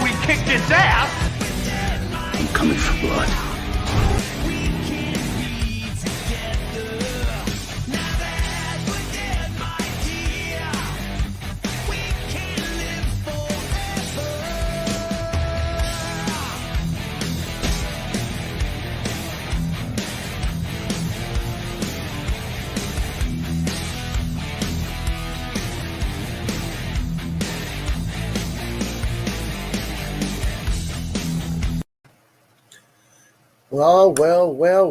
We kicked his ass. I'm coming for blood.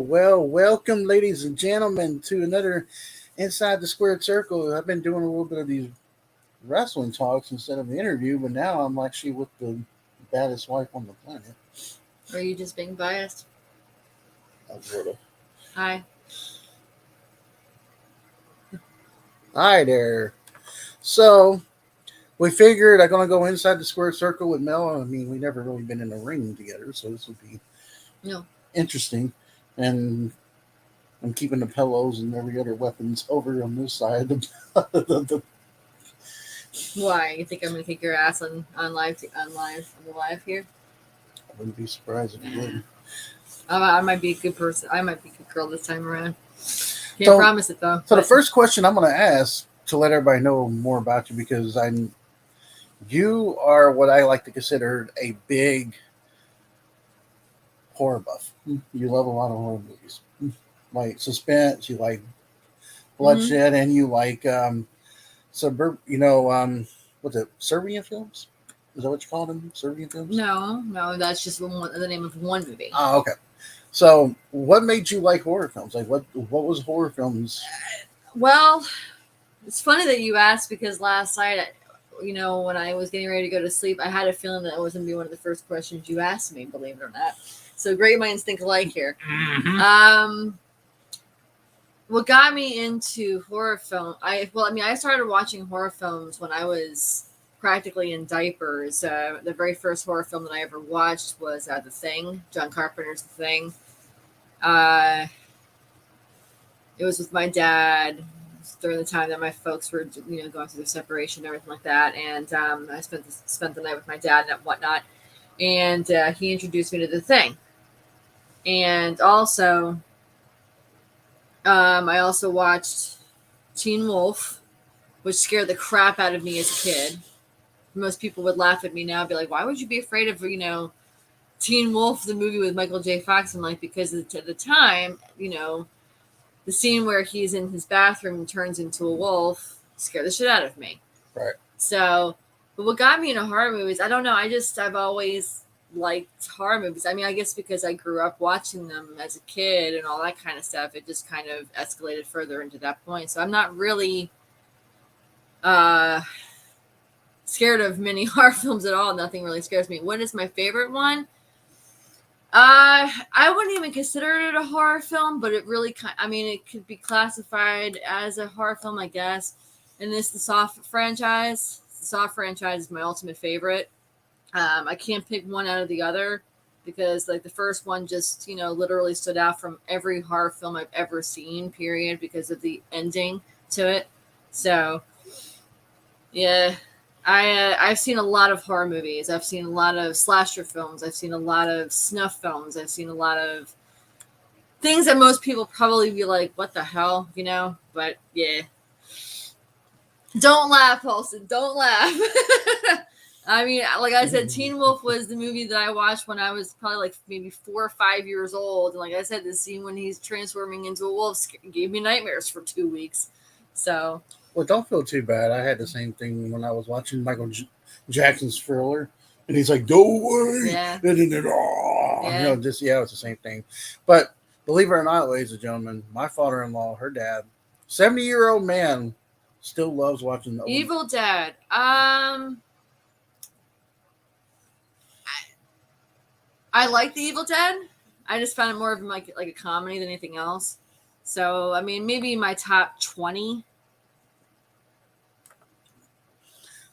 Well, welcome, ladies and gentlemen, to another Inside the Squared Circle. I've been doing a little bit of these wrestling talks instead of the interview, but now I'm actually with the baddest wife on the planet. Or are you just being biased? Alberta. Hi. Hi there. So, we figured I'm going to go inside the square circle with Mel. I mean, we've never really been in a ring together, so this will be interesting. And I'm keeping the pillows and every other weapons over on this side. Why? You think I'm going to kick your ass on the live here? I wouldn't be surprised if you would. I might be a good person. I might be a good girl this time around. Can't promise it, though. So the first question I'm going to ask to let everybody know more about you, because you are what I like to consider a big horror buff. You love a lot of horror movies, like suspense. You like bloodshed, and you like what's it? Serbian films? Is that what you call them? Serbian films? No, that's just the name of one movie. Oh, okay. So, what made you like horror films? Like, what was horror films? Well, it's funny that you asked, because last night, when I was getting ready to go to sleep, I had a feeling that it was going to be one of the first questions you asked me, believe it or not. So great minds think alike here. Mm-hmm. What got me into horror film? I started watching horror films when I was practically in diapers. The very first horror film that I ever watched was The Thing, John Carpenter's The Thing. It was with my dad during the time that my folks were, going through their separation and everything like that. And I spent the night with my dad and whatnot. And he introduced me to The Thing. And also, I also watched Teen Wolf, which scared the crap out of me as a kid. Most people would laugh at me now and be like, why would you be afraid of, Teen Wolf, the movie with Michael J. Fox? I'm like, because at the time, the scene where he's in his bathroom and turns into a wolf scared the shit out of me. Right. So, but what got me into horror movies, I don't know. I've always liked horror movies. I mean, I guess because I grew up watching them as a kid and all that kind of stuff, it just kind of escalated further into that point. So I'm not really scared of many horror films at all. Nothing really scares me. What is my favorite one? I wouldn't even consider it a horror film, but it really it could be classified as a horror film, I guess. And it's the Saw franchise. The Saw franchise is my ultimate favorite. I can't pick one out of the other, because the first one just, literally stood out from every horror film I've ever seen, period, because of the ending to it. So, yeah. I've seen a lot of horror movies. I've seen a lot of slasher films. I've seen a lot of snuff films. I've seen a lot of things that most people probably be like, what the hell, But, yeah. Don't laugh, Paulson. Don't laugh. I mean, like I said, Teen Wolf was the movie that I watched when I was probably maybe 4 or 5 years old. And like I said, the scene when he's transforming into a wolf gave me nightmares for 2 weeks. So... Well, don't feel too bad. I had the same thing when I was watching Michael Jackson's Thriller, and he's like, "Don't worry," yeah. It's the same thing. But believe it or not, ladies and gentlemen, my father-in-law, her dad, 70-year-old man, still loves watching Evil Dead. I like the Evil Dead. I just found it more of like a comedy than anything else. So, I mean, maybe my top 20.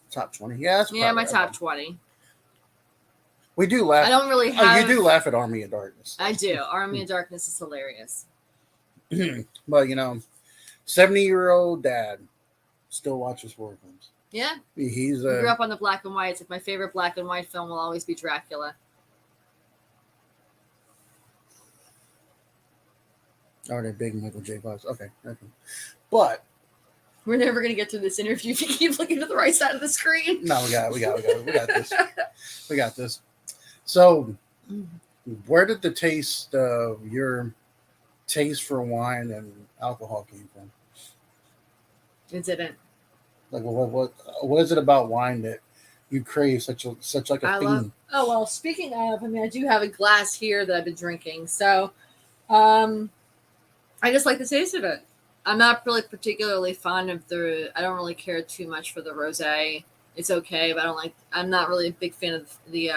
Top 20. Yeah, that's Yeah, my probably top okay. 20. We do laugh. I don't really Oh, have. you do laugh at Army of Darkness. I do. Army of Darkness is hilarious. But, 70-year-old dad still watches horror films. Yeah. He's I grew up on the black and whites. Like, my favorite black and white film will always be Dracula. Oh, they're big Michael J. Fox. Okay. But we're never gonna get through this interview if you keep looking to the right side of the screen. No, we got this. We got this. So, where did the taste of your taste for wine and alcohol came from? It didn't. Like, what is it about wine that you crave such like a theme? Oh well, speaking of, I mean, I do have a glass here that I've been drinking, so I just like the taste of it. I'm not really particularly fond of I don't really care too much for the rosé. It's okay, but I'm not really a big fan of the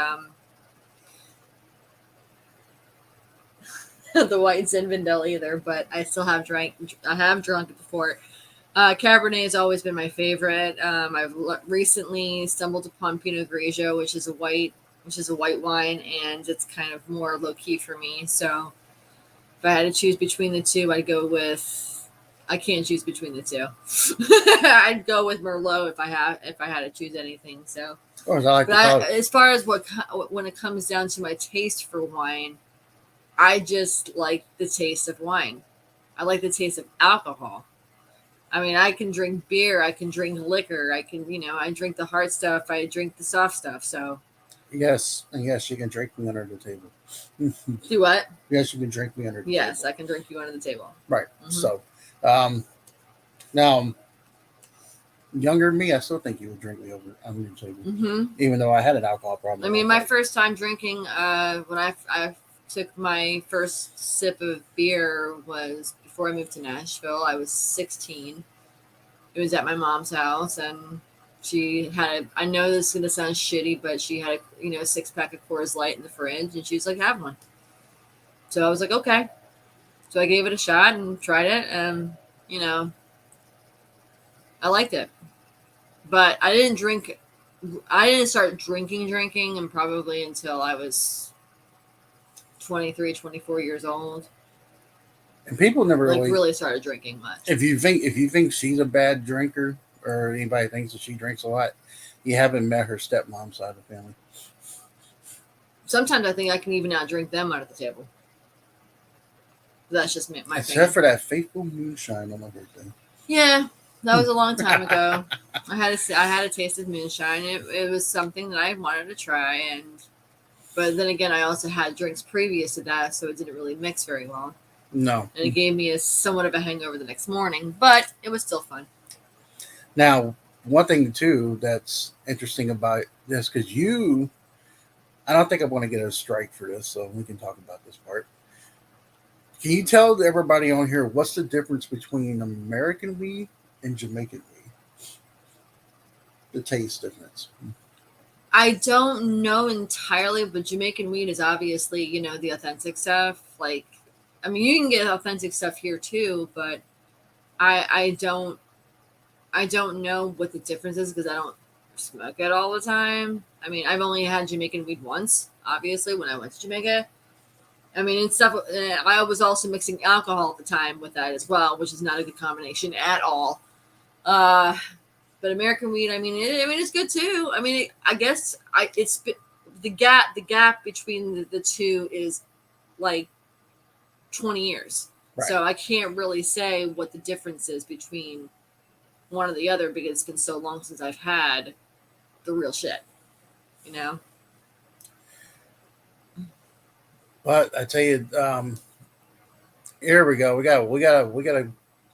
the white Zinfandel either, but I still have drunk it before. Cabernet has always been my favorite. I've recently stumbled upon Pinot Grigio, which is a white wine, and it's kind of more low key for me. So if I had to choose between the two, I'd go with. I can't choose between the two. I'd go with Merlot if I had to choose anything. So, as far as when it comes down to my taste for wine, I just like the taste of wine. I like the taste of alcohol. I mean, I can drink beer, I can drink liquor, I drink the hard stuff, I drink the soft stuff. So, yes, you can drink me under the table. Do what? Yes, you can drink me under the table. Yes, I can drink you under the table. Right. Mm-hmm. So, now, younger me, I still think you would drink me under the table, even though I had an alcohol problem. I mean, my first time drinking, when I took my first sip of beer was before I moved to Nashville. I was 16. It was at my mom's house, and she had I know this is going to sound shitty, but she had a 6-pack of Coors Light in the fridge, and she was like, have one. So I was like, okay. So I gave it a shot and tried it, and, I liked it. But I didn't start drinking and probably until I was 23, 24 years old. And people never really started drinking much. If you think she's a bad drinker, or anybody thinks that she drinks a lot, you haven't met her stepmom's side of the family. Sometimes I think I can even outdrink them under the table. That's just my opinion. Except for that fateful moonshine on my birthday. Yeah, that was a long time ago. I had a taste of moonshine. It was something that I wanted to try, but then again, I also had drinks previous to that, so it didn't really mix very well. No. And it gave me somewhat of a hangover the next morning, but it was still fun. Now, one thing, too, that's interesting about this, because I don't think I'm going to get a strike for this, so we can talk about this part. Can you tell everybody on here what's the difference between American weed and Jamaican weed? The taste difference. I don't know entirely, but Jamaican weed is obviously, the authentic stuff. Like, I mean, you can get authentic stuff here too, but I don't know what the difference is because I don't smoke it all the time. I mean, I've only had Jamaican weed once, obviously, when I went to Jamaica. I mean, it's stuff. I was also mixing alcohol at the time with that as well, which is not a good combination at all. But American weed, it's good too. I mean, I guess it's the gap between the two is like 20 years. Right. So I can't really say what the difference is between one or the other because it's been so long since I've had the real shit, But I tell you, here we go. We gotta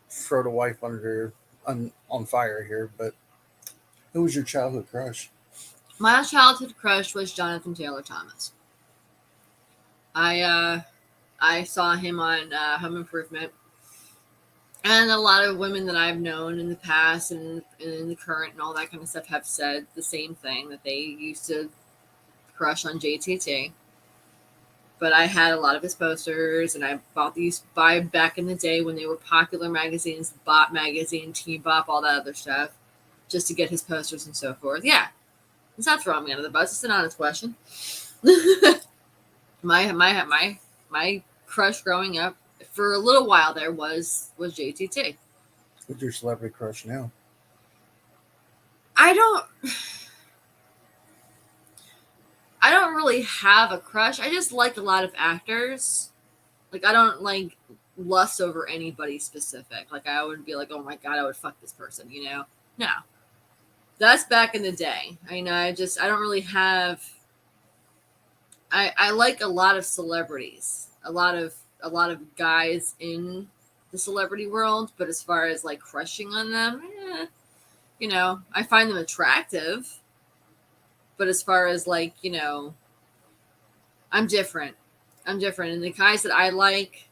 throw the wife on fire here. But who was your childhood crush? My childhood crush was Jonathan Taylor Thomas. I saw him on Home Improvement, and a lot of women that I've known in the past and in the current and all that kind of stuff have said the same thing, that they used to crush on JTT. But I had a lot of his posters, and I bought these back in the day when they were popular magazines, Bop magazine, Teen Bop, all that other stuff, just to get his posters and so forth. Yeah, it's not throwing me under the bus. It's an honest question. my crush growing up for a little while there was JTT. What's your celebrity crush now? I don't really have a crush. I just like a lot of actors. Like, I don't like lust over anybody specific. Like, I would be like, oh my God, I would fuck this person, you know? No. That's back in the day. I mean, I don't really have. I like a lot of celebrities, a lot of guys in the celebrity world, but as far as like crushing on them, you know, I find them attractive. But as far as like, you know, I'm different. And the guys that I like,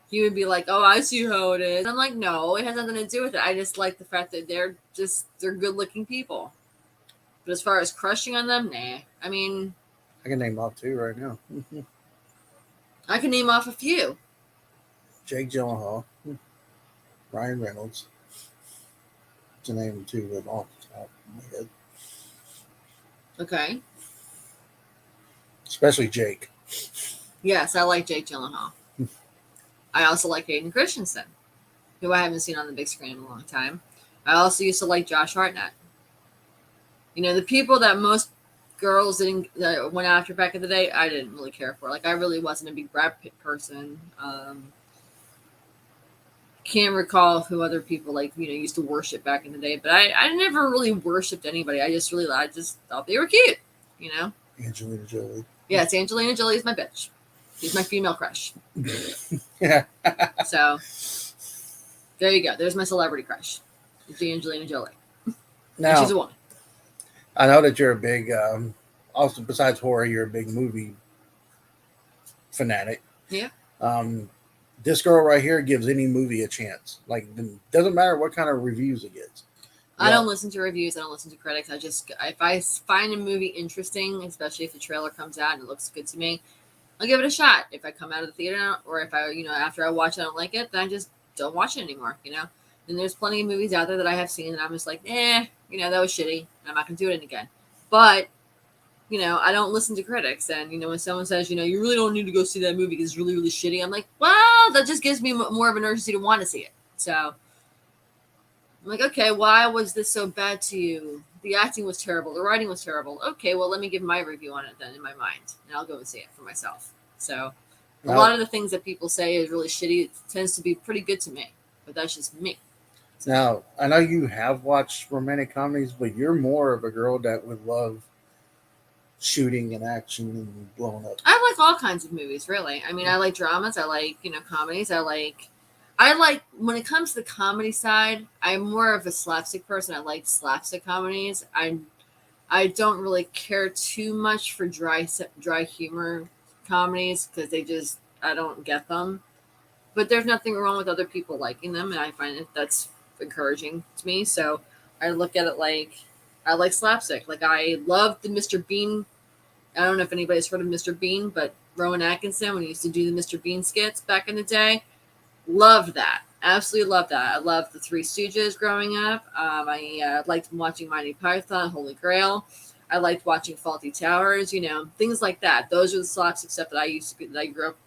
he would be like, oh, I see how it is. I'm like, no, it has nothing to do with it. I just like the fact that they're good looking people. But as far as crushing on them, nah. I mean, I can name off 2 right now. I can name off a few. Jake Gyllenhaal, Ryan Reynolds. To name 2 of off the top of my head. Okay. Especially Jake. Yes, I like Jake Gyllenhaal. I also like Hayden Christensen, who I haven't seen on the big screen in a long time. I also used to like Josh Hartnett. You know, the people that most girls that went after back in the day, I didn't really care for. Like, I really wasn't a big Brad Pitt person. Can't recall who other people, like, you know, used to worship back in the day, but I never really worshipped anybody. I just thought they were cute, you know? Angelina Jolie. Yes, Angelina Jolie is my bitch. She's my female crush. Yeah. So, there you go. There's my celebrity crush. It's Angelina Jolie. Now, and she's a woman. I know that you're a big, also besides horror, you're a big movie fanatic. Yeah. This girl right here gives any movie a chance. Like, doesn't matter what kind of reviews it gets. I don't listen to reviews. I don't listen to critics. If I find a movie interesting, especially if the trailer comes out and it looks good to me, I'll give it a shot. If I come out of the theater, or if I, you know, after I watch it, I don't like it, then I just don't watch it anymore, you know? And there's plenty of movies out there that I have seen and I'm just like, you know, that was shitty. I'm not going to do it again. But, you know, I don't listen to critics. And, you know, when someone says, you know, you really don't need to go see that movie because it's really, really shitty, I'm like, well, that just gives me more of an urgency to want to see it. So I'm like, okay, why was this so bad to you? The acting was terrible. The writing was terrible. Okay, well, let me give my review on it then in my mind. And I'll go and see it for myself. So a lot of the things that people say is really shitty. It tends to be pretty good to me. But that's just me. Now, I know you have watched romantic comedies, but you're more of a girl that would love shooting and action and blowing up. I like all kinds of movies, really. I mean, I like dramas. I like, you know, comedies. I like, when it comes to the comedy side, I'm more of a slapstick person. I like slapstick comedies. I don't really care too much for dry humor comedies because I don't get them. But there's nothing wrong with other people liking them, and I find that's encouraging to me. So I look at it like I like slapstick. Like, I love the Mr. Bean. I don't know if anybody's heard of Mr. Bean, but Rowan Atkinson, when he used to do the Mr. Bean skits back in the day, loved that. Absolutely loved that. I loved the Three Stooges growing up. I liked watching Monty Python, Holy Grail. I liked watching Faulty Towers, you know, things like that. Those are the slapstick stuff that I grew up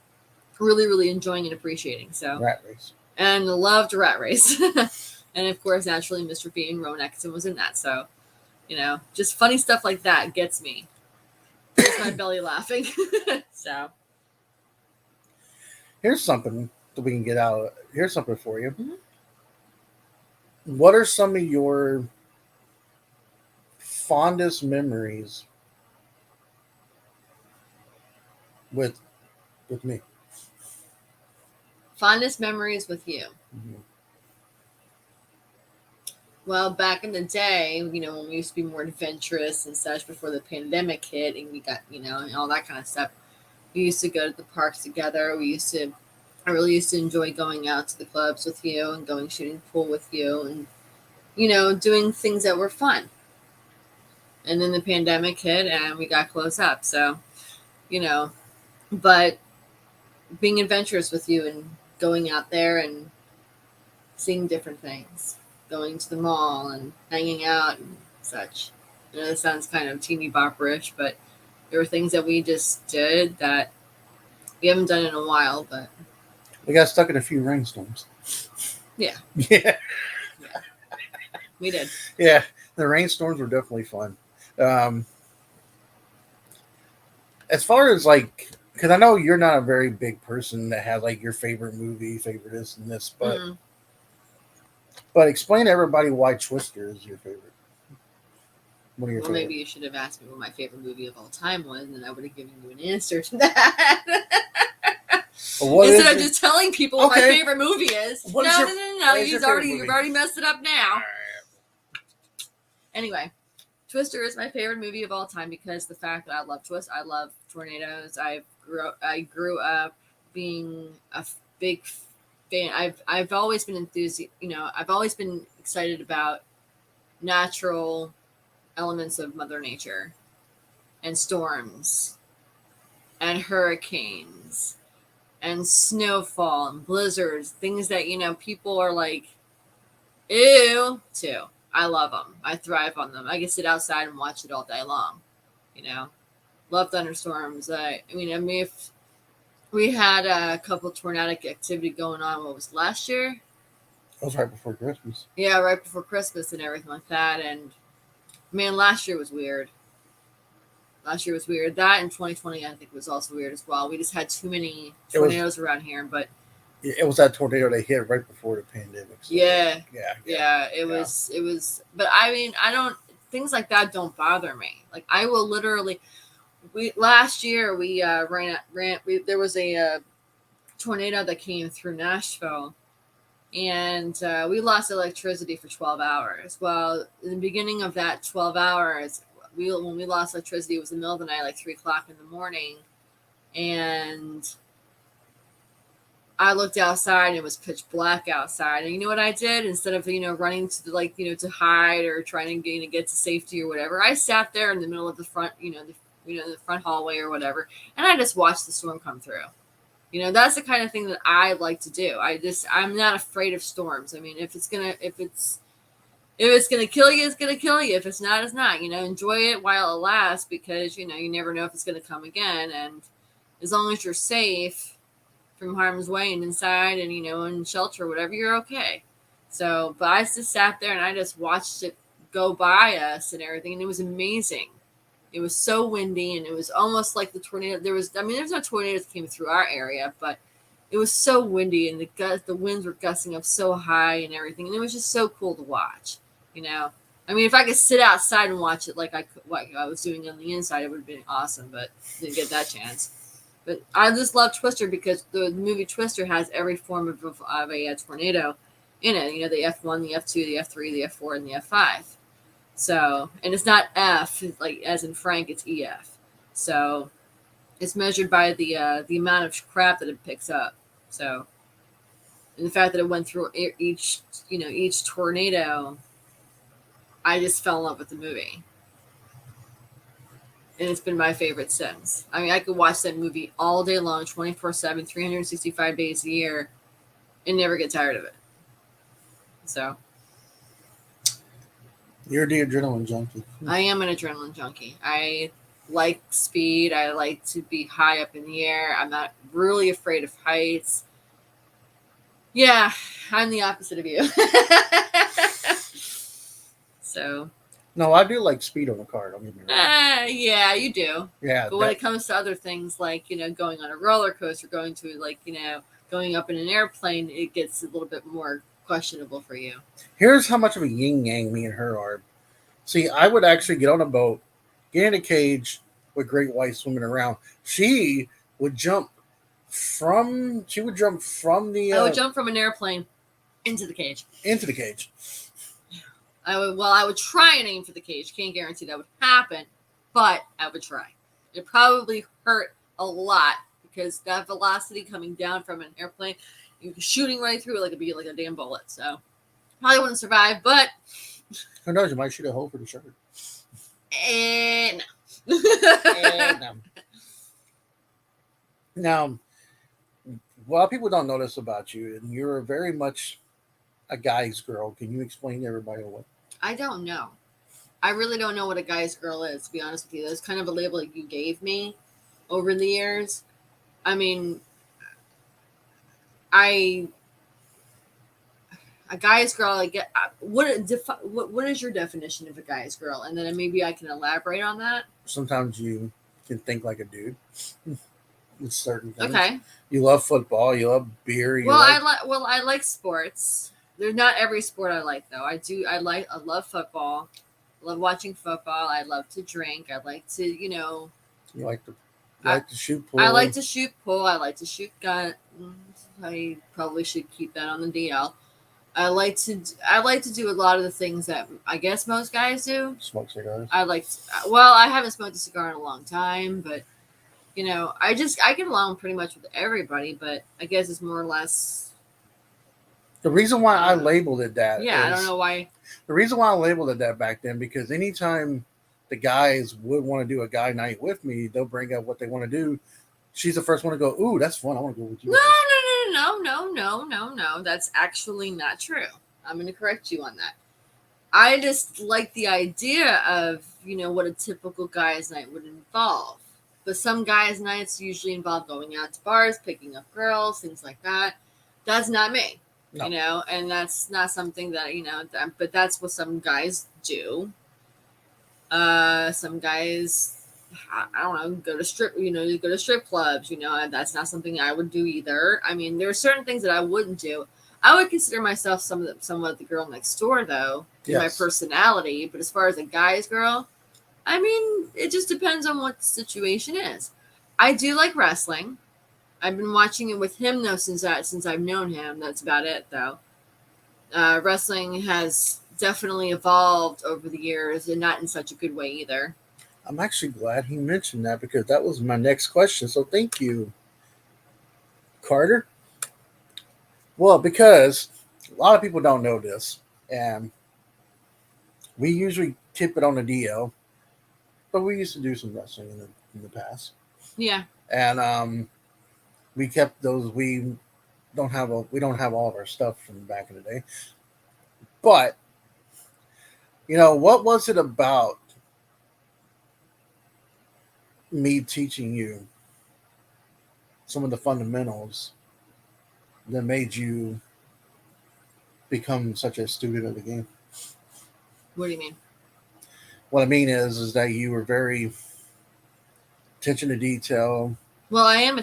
really, really enjoying and appreciating. So Rat Race. And loved Rat Race. And of course, naturally, Mr. Bean, Rowan Atkinson was in that. So, you know, just funny stuff like that gets me. Gets my belly laughing. So here's something that we can get out. Here's something for you. Mm-hmm. What are some of your fondest memories with me? Fondest memories with you. Mm-hmm. Well, back in the day, you know, when we used to be more adventurous and such before the pandemic hit and we got, you know, and all that kind of stuff, we used to go to the parks together. I really used to enjoy going out to the clubs with you and going shooting pool with you and, you know, doing things that were fun. And then the pandemic hit and we got close up. So, you know, but being adventurous with you and going out there and seeing different things, going to the mall and hanging out and such. I know this sounds kind of teeny bopperish, but there were things that we just did that we haven't done in a while, but We got stuck in a few rainstorms. yeah. Yeah. We did. Yeah. The rainstorms were definitely fun. As far as like, because I know you're not a very big person that has like your favorite movie, favorite this and this, but explain to everybody why Twister is your favorite. One of your Well, favorite. maybe you should have asked me what my favorite movie of all time was, and I would have given you an answer to that. Instead of just telling people what my favorite movie is. No. You've already messed it up now. Anyway, Twister is my favorite movie of all time because the fact that I love twists, I love tornadoes. I grew up being a big fan. I've always been I've always been excited about natural elements of Mother Nature and storms and hurricanes and snowfall and blizzards, things that people are like, ew, too. I love them. I thrive on them. I can sit outside and watch it all day long. Love thunderstorms. If we had a couple tornadic activity going on, what was last year? That was right before Christmas. Yeah, right before Christmas and everything like that. And man, last year was weird. That in 2020, I think, was also weird as well. We just had too many tornadoes around here, but it was that tornado they hit right before the pandemic. So it was. But I don't. Things like that don't bother me. Like I will literally. Last year we there was a tornado that came through Nashville, and we lost electricity for 12 hours. Well, in the beginning of that 12 hours, when we lost electricity, it was the middle of the night, like 3:00 in the morning, and I looked outside and it was pitch black outside. And you know what I did? Instead of, running to to hide or trying to get to safety or whatever, I sat there in the middle of the front, the front hallway or whatever, and I just watched the storm come through. That's the kind of thing that I like to do. I'm not afraid of storms. I mean, if it's gonna kill you, it's gonna kill you. If it's not, it's not. Enjoy it while it lasts, because you never know if it's gonna come again. And as long as you're safe from harm's way and inside and in shelter or whatever, you're okay. So, but I just sat there and I just watched it go by us and everything, and it was amazing. It was so windy, and it was almost like the tornado. There's no tornadoes that came through our area, but it was so windy, and the winds were gusting up so high and everything, and it was just so cool to watch. If I could sit outside and watch it like I was doing on the inside, it would have been awesome, but didn't get that chance. But I just love Twister because the movie Twister has every form of a tornado in it. The F1, the F2, the F3, the F4, and the F5. So, and it's not F, like as in Frank, it's EF. So, it's measured by the amount of crap that it picks up. So, and the fact that it went through each tornado, I just fell in love with the movie. And it's been my favorite since. I could watch that movie all day long, 24/7, 365 days a year, and never get tired of it. So. You're the adrenaline junkie. I am an adrenaline junkie. I like speed. I like to be high up in the air. I'm not really afraid of heights. Yeah, I'm the opposite of you. So. No, I do like speed on a car. Don't get me wrong. Yeah, you do. Yeah. But when it comes to other things like, going on a roller coaster, going up in an airplane, it gets a little bit more questionable for you. Here's how much of a yin yang me and her are. See, I would actually get on a boat, get in a cage with great white swimming around. She would jump from the. I would jump from an airplane into the cage. I would try and aim for the cage. Can't guarantee that would happen, but I would try. It probably hurt a lot because that velocity coming down from an airplane, you're shooting right through it like it'd be like a damn bullet. So probably wouldn't survive, but who knows? You might shoot a hole for the shirt. No. No. Now, a lot of people don't know this about you, and you're very much a guy's girl. Can you explain to everybody what? I don't know. I really don't know what a guy's girl is, to be honest with you. That's kind of a label that you gave me over the years. I mean, I a guy's girl. I get what is your definition of a guy's girl, and then maybe I can elaborate on that. Sometimes you can think like a dude with certain things. Okay. You love football. You love beer. I like sports. There's not every sport I like though. I love football. I love watching football. I love to drink. I like to, You like to shoot pool. I like to shoot pool. I like to shoot guns. I probably should keep that on the DL. I like to do a lot of the things that I guess most guys do. Smoke cigars. I haven't smoked a cigar in a long time, but I get along pretty much with everybody, but I guess it's more or less. The reason why I labeled it that. Yeah, I don't know why. The reason why I labeled it that back then, because anytime the guys would want to do a guy night with me, they'll bring up what they want to do. She's the first one to go, ooh, that's fun. I want to go with you. No. That's actually not true. I'm going to correct you on that. I just like the idea of, what a typical guy's night would involve. But some guys' nights usually involve going out to bars, picking up girls, things like that. That's not me, No. And that's not something that, but that's what some guys do. Some guys, I don't know, go to strip clubs, that's not something I would do either. I mean, there are certain things that I wouldn't do. I would consider myself somewhat the girl next door, though, in my personality. But as far as a guy's girl, I mean, it just depends on what the situation is. I do like wrestling. I've been watching it with him, though, since I've known him. That's about it, though. Wrestling has definitely evolved over the years, and not in such a good way either. I'm actually glad he mentioned that, because that was my next question. So thank you, Carter. Well, because a lot of people don't know this, and we usually tip it on the DL, but we used to do some wrestling in the past. Yeah. And we kept those. We don't have all of our stuff from back in the day. But what was it about me teaching you some of the fundamentals that made you become such a student of the game? What do you mean? What I mean is that you were very attention to detail. Well, I am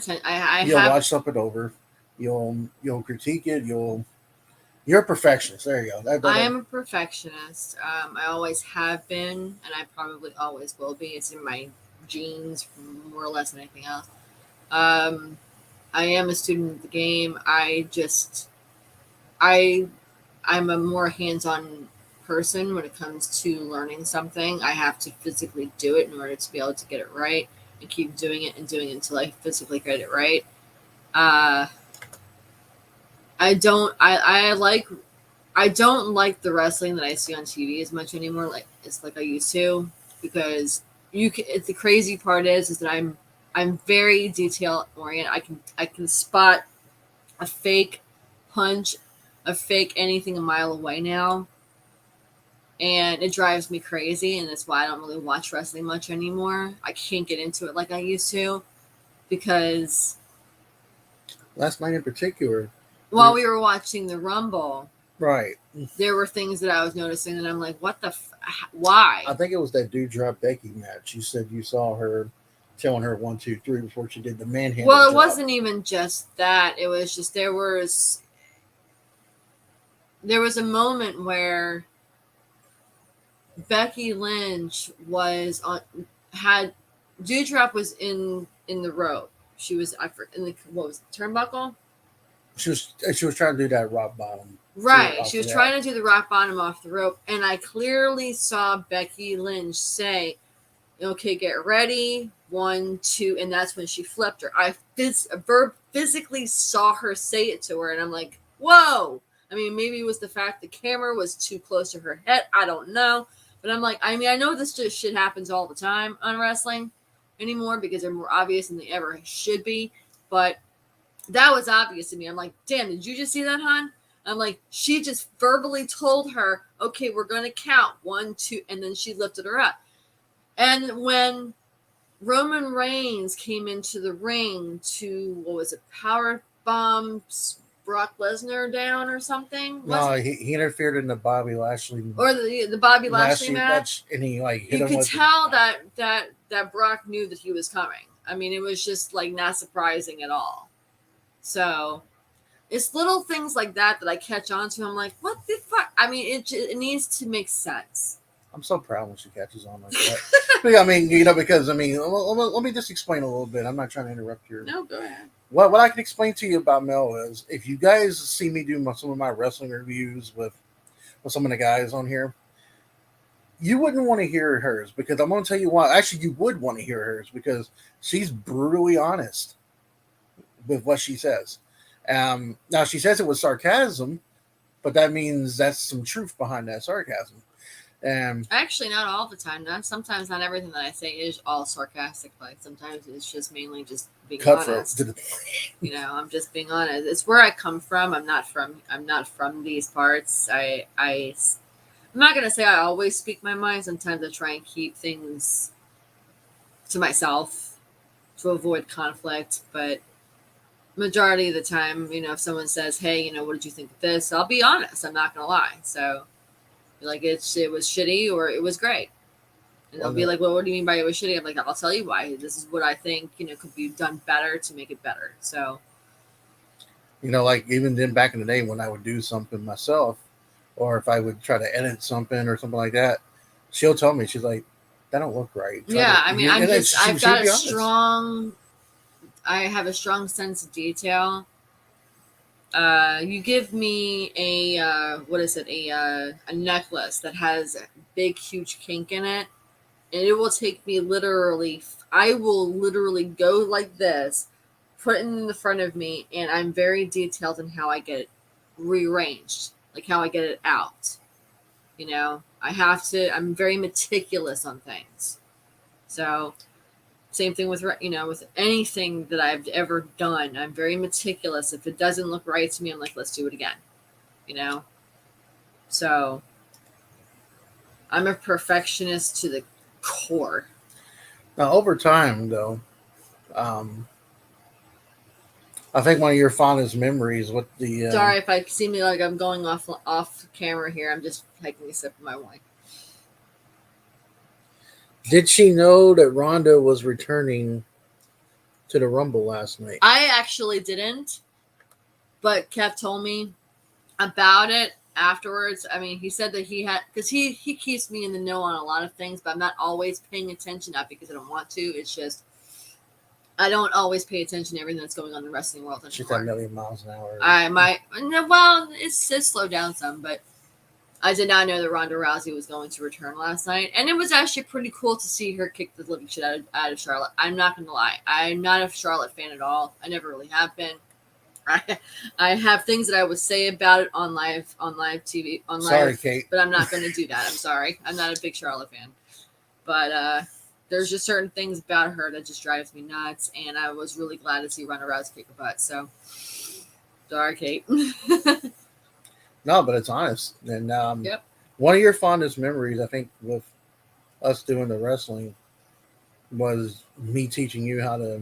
You'll watch something over. You'll critique it. You're a perfectionist. There you go. I am a perfectionist. I always have been, and I probably always will be. It's in my genes, more or less than anything else. I am a student of the game. I'm a more hands-on person when it comes to learning something. I have to physically do it in order to be able to get it right, and keep doing it until I physically get it right. I don't like the wrestling that I see on TV as much anymore. Like I used to, because the crazy part is that I'm very detail oriented. I can spot a fake punch, a fake anything a mile away now. And it drives me crazy, and that's why I don't really watch wrestling much anymore. I can't get into it like I used to, because last night in particular, while we were watching the Rumble, right, there were things that I was noticing, and I'm like, what the why? I think it was that Doudrop Becky match. You said you saw her telling her 1, 2, 3 before she did the manhandle. Well, it job. wasn't even just that. It was just there was a moment where Becky Lynch Doudrop was in the rope. She was in the turnbuckle. She was trying to do that rock bottom. Right. She was trying to do the rock bottom off the rope, and I clearly saw Becky Lynch say, "Okay, get ready. 1, 2," and that's when she flipped her. I physically saw her say it to her, and I'm like, "Whoa!" I mean, maybe it was the fact the camera was too close to her head. I don't know. But I'm like, I know this shit happens all the time on wrestling anymore, because they're more obvious than they ever should be. But that was obvious to me. I'm like, damn, did you just see that, hon? I'm like, she just verbally told her, okay, we're going to count 1, 2, and then she lifted her up. And when Roman Reigns came into the ring to, what was it, power bomb Brock Lesnar down or something? No, he interfered in the Bobby Lashley or the Bobby Lashley match, and he like hit you him could with tell that Brock knew that he was coming. I mean, it was just like not surprising at all. So it's little things like that I catch on to. I'm like, what the fuck? I mean, it needs to make sense. I'm so proud when she catches on like that. But, I mean, because I mean, let me just explain a little bit. I'm not trying to interrupt your. No, go ahead. What I can explain to you about Mel is, if you guys see me do some of my wrestling reviews with some of the guys on here, you wouldn't want to hear hers, because I'm going to tell you why. Actually, you would want to hear hers because she's brutally honest with what she says. Now, she says it with sarcasm, but that means that's some truth behind that sarcasm. Actually, not all the time. Sometimes not everything that I say is all sarcastic. Like sometimes it's just mainly just being honest. You know, I'm just being honest. It's where I come from. I'm not from these parts. I'm not gonna say I always speak my mind. Sometimes I try and keep things to myself to avoid conflict. But majority of the time, you know, if someone says, "Hey, you know, what did you think of this?" I'll be honest. I'm not gonna lie. So. Like it was shitty or it was great, and they'll be like, "Well, what do you mean by it was shitty?" I'm like, "I'll tell you why. This is what I think, you know, could be done better to make it better." So, you know, like even then back in the day when I would do something myself, or if I would try to edit something or something like that, she'll tell me, she's like, "That don't look right." I mean, I have a strong sense of detail. You give me a necklace that has a big huge kink in it, and it will take me I will literally go like this, put it in the front of me, and I'm very detailed in how I get it rearranged, like how I get it out. You know, I'm very meticulous on things. So same thing with, you know, with anything that I've ever done. I'm very meticulous. If it doesn't look right to me, I'm like, let's do it again. You know? So I'm a perfectionist to the core. Now, over time, though, I think one of your fondest memories with the... Sorry if I seem like I'm going off camera here. I'm just taking a sip of my wine. Did she know that Ronda was returning to the Rumble last night? I actually didn't, but Kev told me about it afterwards. I mean, he said that he had, because he keeps me in the know on a lot of things, but I'm not always paying attention, not because I don't want to. It's just I don't always pay attention to everything that's going on in the wrestling world anymore. She's at a million miles an hour. It's slowed down some, but I did not know that Ronda Rousey was going to return last night. And it was actually pretty cool to see her kick the living shit out of Charlotte. I'm not going to lie. I'm not a Charlotte fan at all. I never really have been. I have things that I would say about it on live TV. Sorry, Kate. But I'm not going to do that. I'm sorry. I'm not a big Charlotte fan. But there's just certain things about her that just drives me nuts. And I was really glad to see Ronda Rousey kick her butt. So, sorry, Kate. No, but it's honest. And yep. One of your fondest memories, I think, with us doing the wrestling was me teaching you how to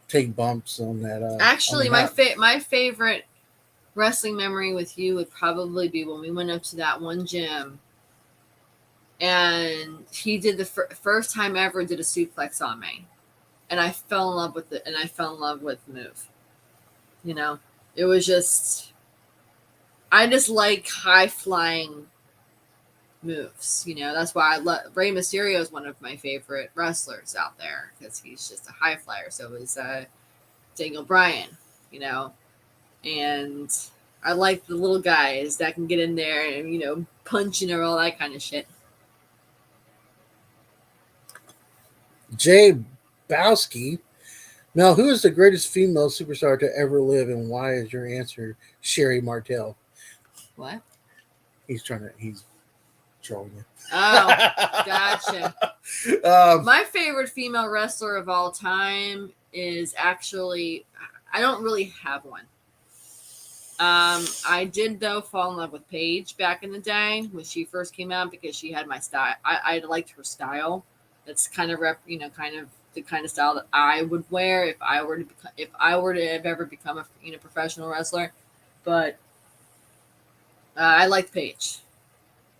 take bumps on that. Actually, my favorite wrestling memory with you would probably be when we went up to that one gym, and he did the first time ever did a suplex on me, and I fell in love with it, and I fell in love with the move. You know, it was just. I just like high flying moves. You know, that's why I love Rey Mysterio is one of my favorite wrestlers out there because he's just a high flyer. So is Daniel Bryan, you know, and I like the little guys that can get in there and, you know, punching or all that kind of shit. Jay Bowski. Now, who is the greatest female superstar to ever live, and why is your answer Sherry Martel? What? He's trying trolling you. Oh, gotcha. My favorite female wrestler of all time is actually, I don't really have one. I did though fall in love with Paige back in the day when she first came out because she had my style. I liked her style. That's kind of kind of the kind of style that I would wear if I were to have ever become a professional wrestler. But I liked Paige.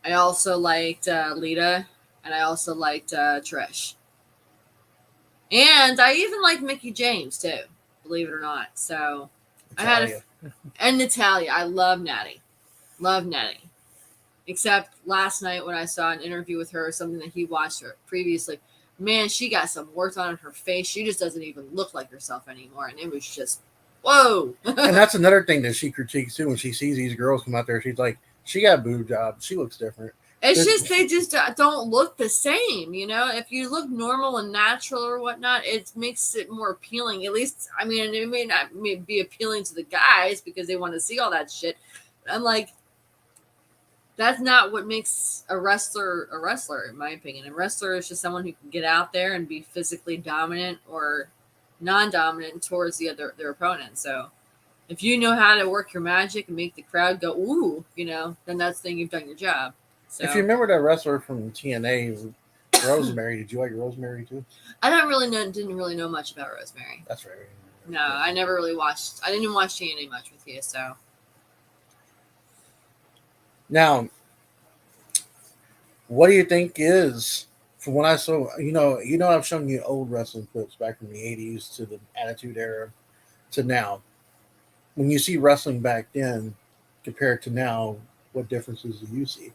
I also liked Lita, and I also liked Trish. And I even liked Mickey James too, believe it or not. So Natalia. and Natalia. I love Natty. Love Natty. Except last night when I saw an interview with her, something that he watched her previously, man, she got some work done on her face. She just doesn't even look like herself anymore. And it was just, whoa. And that's another thing that she critiques too. When she sees these girls come out there, she's like, she got boob jobs. She looks different. It's just, they just don't look the same, If you look normal and natural or whatnot, it makes it more appealing. At least, I mean, it may not be appealing to the guys because they want to see all that shit. But I'm like, that's not what makes a wrestler, in my opinion. A wrestler is just someone who can get out there and be physically dominant or non-dominant towards their opponent. So if you know how to work your magic and make the crowd go, ooh, then that's the thing, you've done your job. So, if you remember that wrestler from TNA, Rosemary, did you like Rosemary too? I didn't really know much about Rosemary. That's right. No, I never really watched. I didn't even watch TNA much with you. So now, what do you think is, from what I saw, I've shown you old wrestling clips back from the 80s to the Attitude Era to now. When you see wrestling back then compared to now, what differences do you see?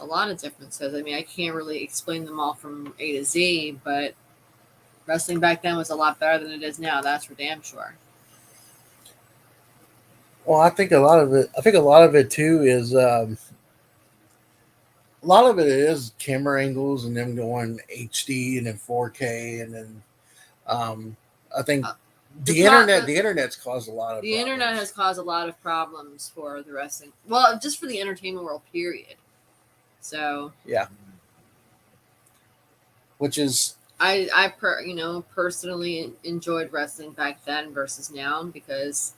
A lot of differences. I mean, I can't really explain them all from A to Z, but wrestling back then was a lot better than it is now. That's for damn sure. Well, I think a lot of it too is a lot of it is camera angles and them going HD and then 4K and then I think the internet's caused a lot of the internet has caused a lot of problems for the wrestling. Well, just for the entertainment world, period. So yeah, which is I personally enjoyed wrestling back then versus now because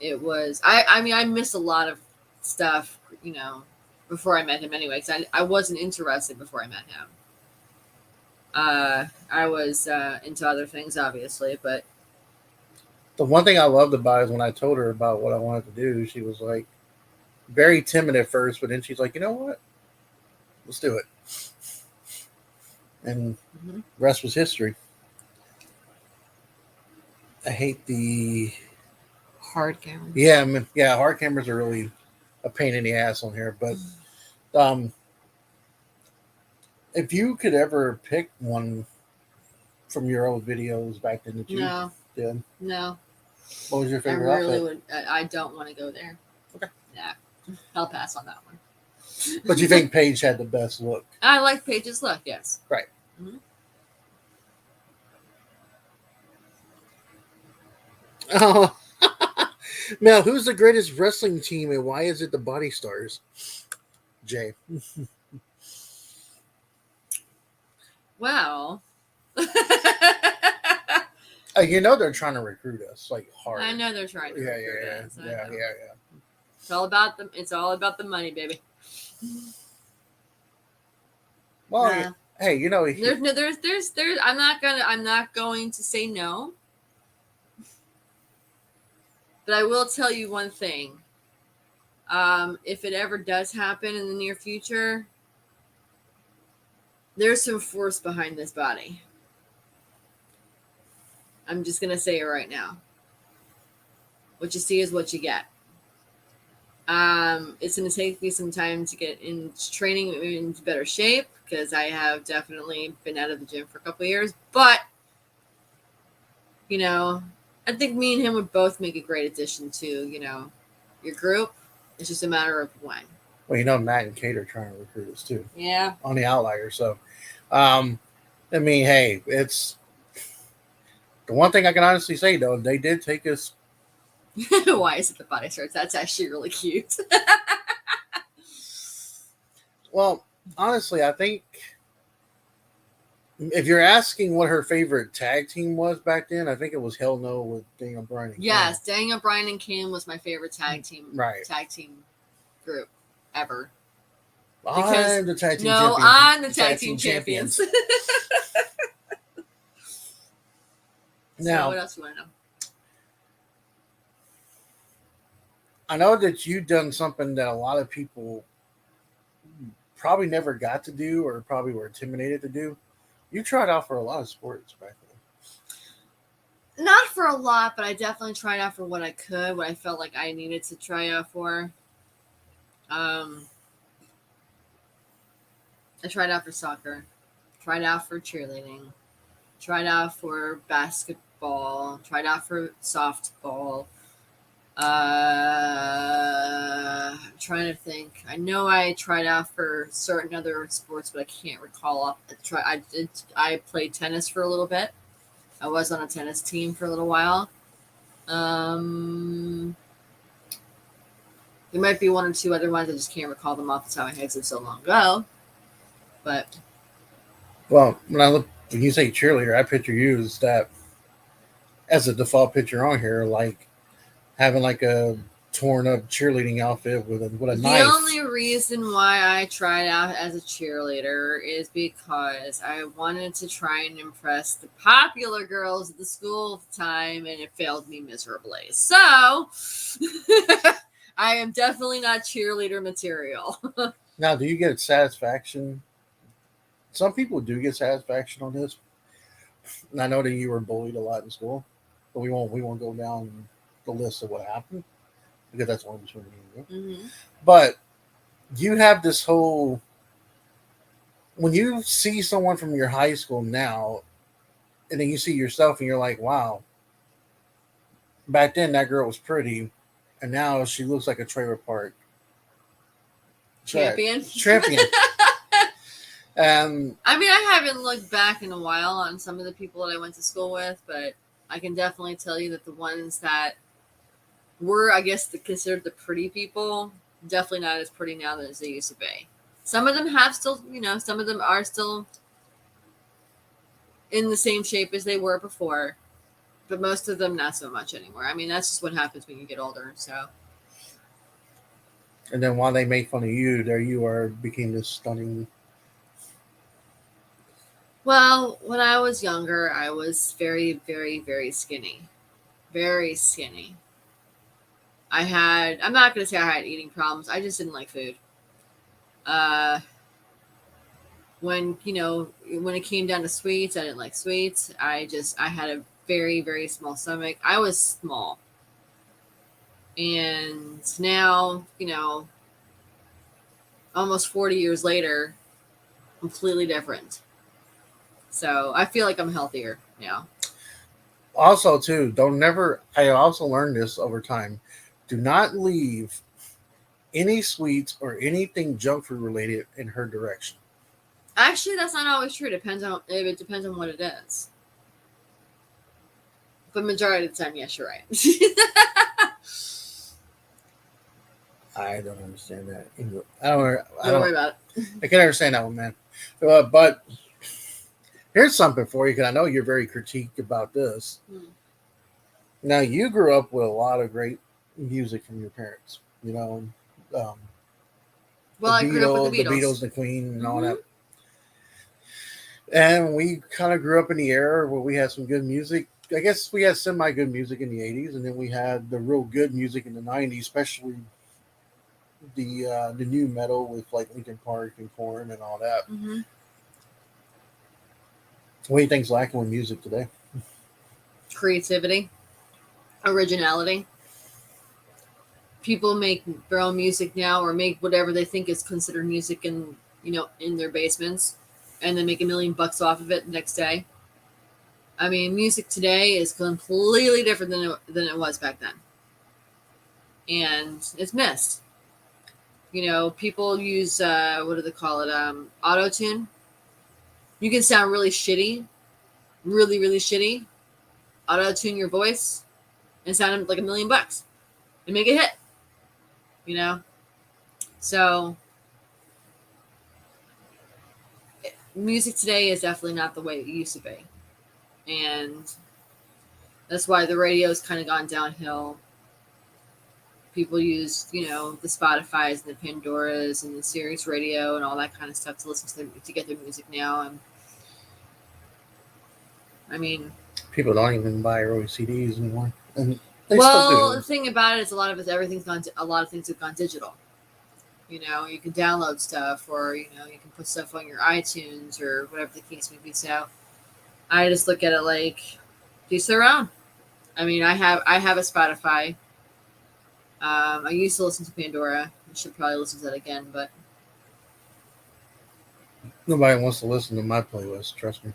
it was I mean I missed a lot of stuff before I met him anyway because I wasn't into wrestling before I met him. I was into other things obviously, but the one thing I loved about it is when I told her about what I wanted to do, she was like very timid at first, but then she's like, you know what? Let's do it. And rest was history. I hate the hard cameras. Yeah, hard cameras are really a pain in the ass on here. But if you could ever pick one from your old videos back then that you did, no. What was your favorite outfit? I really would. I don't want to go there. Okay. Yeah, I'll pass on that one. But you think Paige had the best look? I like Paige's look, yes. Right. Mm-hmm. Oh. Now, who's the greatest wrestling team and why is it the Body Stars? Jay. Well. They're trying to recruit us like hard. I know they're trying to recruit us. Yeah. It's all about them. It's all about the money, baby. Well, hey, there's I'm not going to say no, but I will tell you one thing. If it ever does happen in the near future, there's some force behind this body. I'm just gonna say it right now. What you see is what you get. It's going to take me some time to get into training into better shape because I have definitely been out of the gym for a couple of years. But, I think me and him would both make a great addition to, your group. It's just a matter of when. Well, Matt and Kate are trying to recruit us too. Yeah. On the Outlier. So, hey, it's the one thing I can honestly say, though, they did take us. Why is it the body shirts? That's actually really cute. Well, honestly, I think if you're asking what her favorite tag team was back then, I think it was Hell No with Daniel Bryan and Yes, Kane. Daniel Bryan and Kane was my favorite Right. tag team group ever. Because I'm the tag team no, champion. I'm the tag team champions. So Now, what else do you want to know? I know that you've done something that a lot of people probably never got to do or probably were intimidated to do. You tried out for a lot of sports back then. Not for a lot, but I definitely tried out for what I could, what I felt like I needed to try out for. I tried out for soccer, tried out for cheerleading, tried out for basketball, tried out for softball. I'm trying to think. I know I tried out for certain other sports, but I can't recall. I played tennis for a little bit. I was on a tennis team for a little while. There might be one or two other ones. I just can't recall them off the top of my head. It's so long ago. But Well, when you say cheerleader, I picture you as that as a default picture on here, like having like a torn up cheerleading outfit with a the knife. only reason why I tried out as a cheerleader is because I wanted to try and impress the popular girls at the school at the time, and it failed me miserably. So I am definitely not cheerleader material. Now, do you get satisfaction? Some people do get satisfaction on this. And I know that you were bullied a lot in school, but we won't go down the list of what happened because that's only between me and you. Mm-hmm. But you have this whole when you see someone from your high school now, and then you see yourself, and you're like, wow, back then that girl was pretty, and now she looks like a trailer park Champion. Champion. I mean, I haven't looked back in a while on some of the people that I went to school with, but I can definitely tell you that the ones that were, I guess, considered the pretty people, definitely not as pretty now as they used to be. Some of them have still, some of them are still in the same shape as they were before, but most of them not so much anymore. I mean, that's just what happens when you get older. So. And then while they make fun of you, there you are became this stunning. Well, when I was younger, I was very, very, very skinny. Very skinny. I'm not going to say I had eating problems. I just didn't like food. When it came down to sweets, I didn't like sweets. I had a very, very small stomach. I was small. And now, almost 40 years later, completely different. So I feel like I'm healthier now. Also, too, I also learned this over time. Do not leave any sweets or anything junk food related in her direction. Actually, that's not always true. It depends on what it is. But majority of the time, yes, you're right. I don't understand that. Don't worry about it. I can understand that one, man. But here's something for you, because I know you're very critiqued about this. Now, you grew up with a lot of great music from your parents. Well, I grew up with the Beatles, the Queen, and all that. And we kind of grew up in the era where we had some good music. I guess we had semi-good music in the 80s, and then we had the real good music in the 90s, especially the new metal with like Linkin Park and Korn and all that. Mm-hmm. What do you think's lacking with music today? Creativity, originality. People make their own music now, or make whatever they think is considered music in their basements, and then make $1 million off of it the next day. I mean, music today is completely different than it was back then, and it's missed. People use what do they call it? Auto tune. You can sound really shitty, really, really shitty. Auto tune your voice and sound like $1 million and make it hit. So music today is definitely not the way it used to be. And that's why the radio's kind of gone downhill. People use, the Spotify's and the Pandoras and the Sirius radio and all that kind of stuff to listen to get their music now. And I mean, people don't even buy early CDs anymore, and they well, still do. The thing about it is a lot of things have gone digital. You can download stuff, or you can put stuff on your iTunes or whatever the case may be. So I just look at it like, each their own. I mean, I have a Spotify. I used to listen to Pandora. I should probably listen to that again, but Nobody wants to listen to my playlist. Trust me.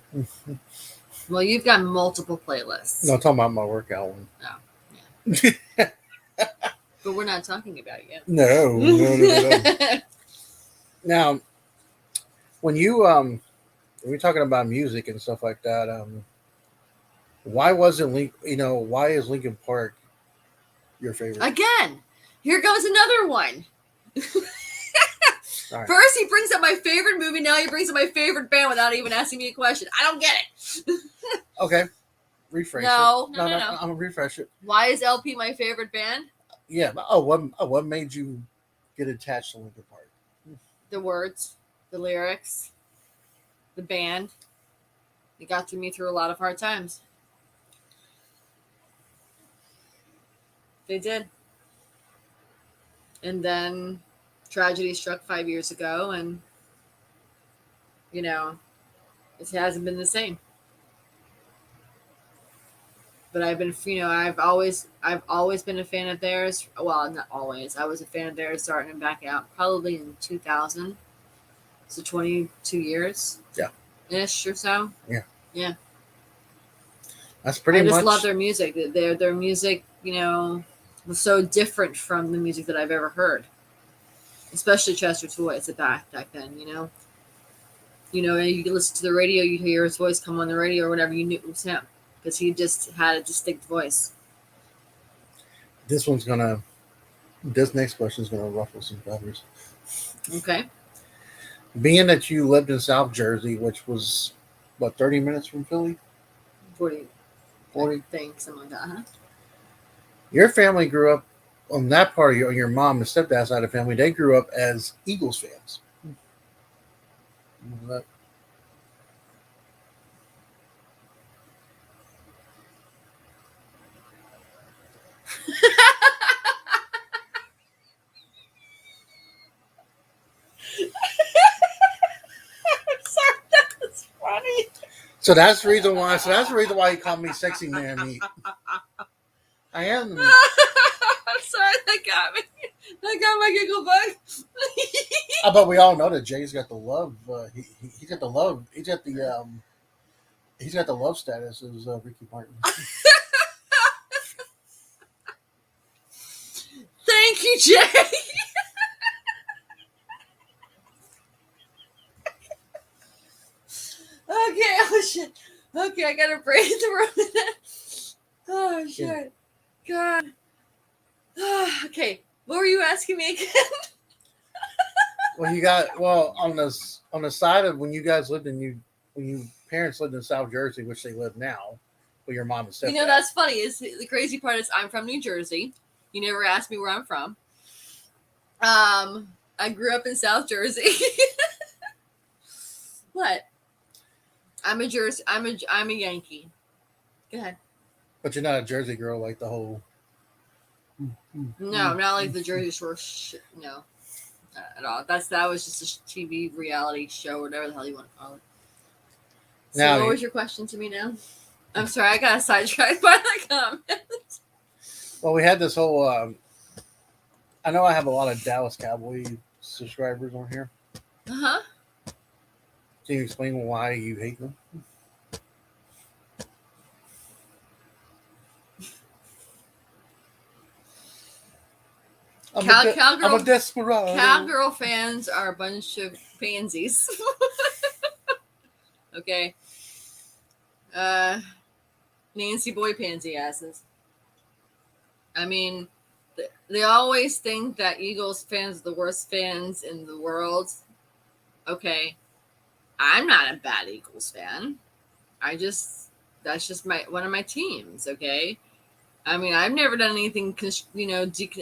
Well, you've got multiple playlists. No, I'm talking about my workout one. Oh, yeah. But we're not talking about it yet. No. Now, when we're talking about music and stuff like that, why is Linkin Park your favorite? Again, here goes another one. Right. First, he brings up my favorite movie. Now he brings up my favorite band without even asking me a question. I don't get it. Okay, refresh No. it. No. I'm gonna refresh it. Why is LP my favorite band? Yeah. What made you get attached to Linkin Park? The words, the lyrics, the band. It got me through a lot of hard times. They did. And then tragedy struck 5 years ago, and it hasn't been the same. But I've always been a fan of theirs. Well, not always. I was a fan of theirs starting them back out probably in 2000. So 22 years. Yeah. Ish or so. Yeah. Yeah. That's pretty much. I just love their music. Their music, was so different from the music that I've ever heard. Especially Chester's voice back then, you could listen to the radio, you'd hear his voice come on the radio or whatever, you knew it was him. Because he just had a distinct voice. This next question is gonna ruffle some feathers. Okay. Being that you lived in South Jersey, which was 30 minutes from Philly? 40. 40? I think, something like that, huh? Your family grew up on that part of your mom and stepdad's side of the family. They grew up as Eagles fans. That, Funny. So that's the reason why. He called me sexy man meat. I am. I'm sorry, that got me. That got my giggle bug. But we all know that Jay's got the love. He's got the love. He's got the love status as Ricky Martin. Thank you, Jay. Okay, oh shit. Okay, I gotta breathe for a minute. Oh shit. God. Okay, what were you asking me again? On the side of when you guys lived when you parents lived in South Jersey, which they live now, with your mom and stepdad. That's funny. Is the crazy part is I'm from New Jersey. You never asked me where I'm from. I grew up in South Jersey. What? I'm a Yankee. Go ahead. But you're not a Jersey girl like the whole. No, not like the Jersey Shore shit. No, not at all. That was just a TV reality show, whatever the hell you want to call it. So, what was your question to me now? I'm sorry, I got sidetracked by that comment. Well, we had this whole. I know I have a lot of Dallas Cowboy subscribers on here. Uh-huh. Can you explain why you hate them? I'm a desperado. Cowgirl fans are a bunch of pansies. Okay. Nancy Boy pansy asses. I mean, they always think that Eagles fans are the worst fans in the world. Okay. I'm not a bad Eagles fan. That's just one of my teams. Okay. I mean, I've never done anything,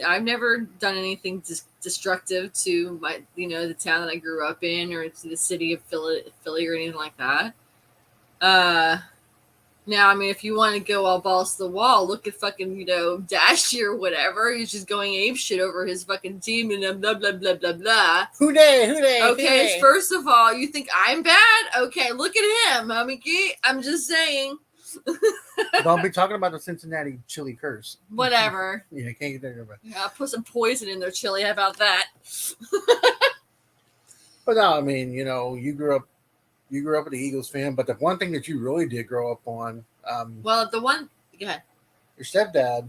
I've never done anything destructive to the town that I grew up in, or to the city of Philly or anything like that. Now, I mean, if you want to go all balls to the wall, look at fucking, Dashy or whatever. He's just going ape shit over his fucking team and blah, blah, blah, blah, blah. Who dey? Okay, first of all, you think I'm bad? Okay, look at him. I'm just saying. Don't be talking about the Cincinnati chili curse. Whatever. Yeah, can't get that about. Yeah, put some poison in their chili. How about that? But no, I mean, you grew up with the Eagles fan, but the one thing that you really did grow up on, go ahead. Your stepdad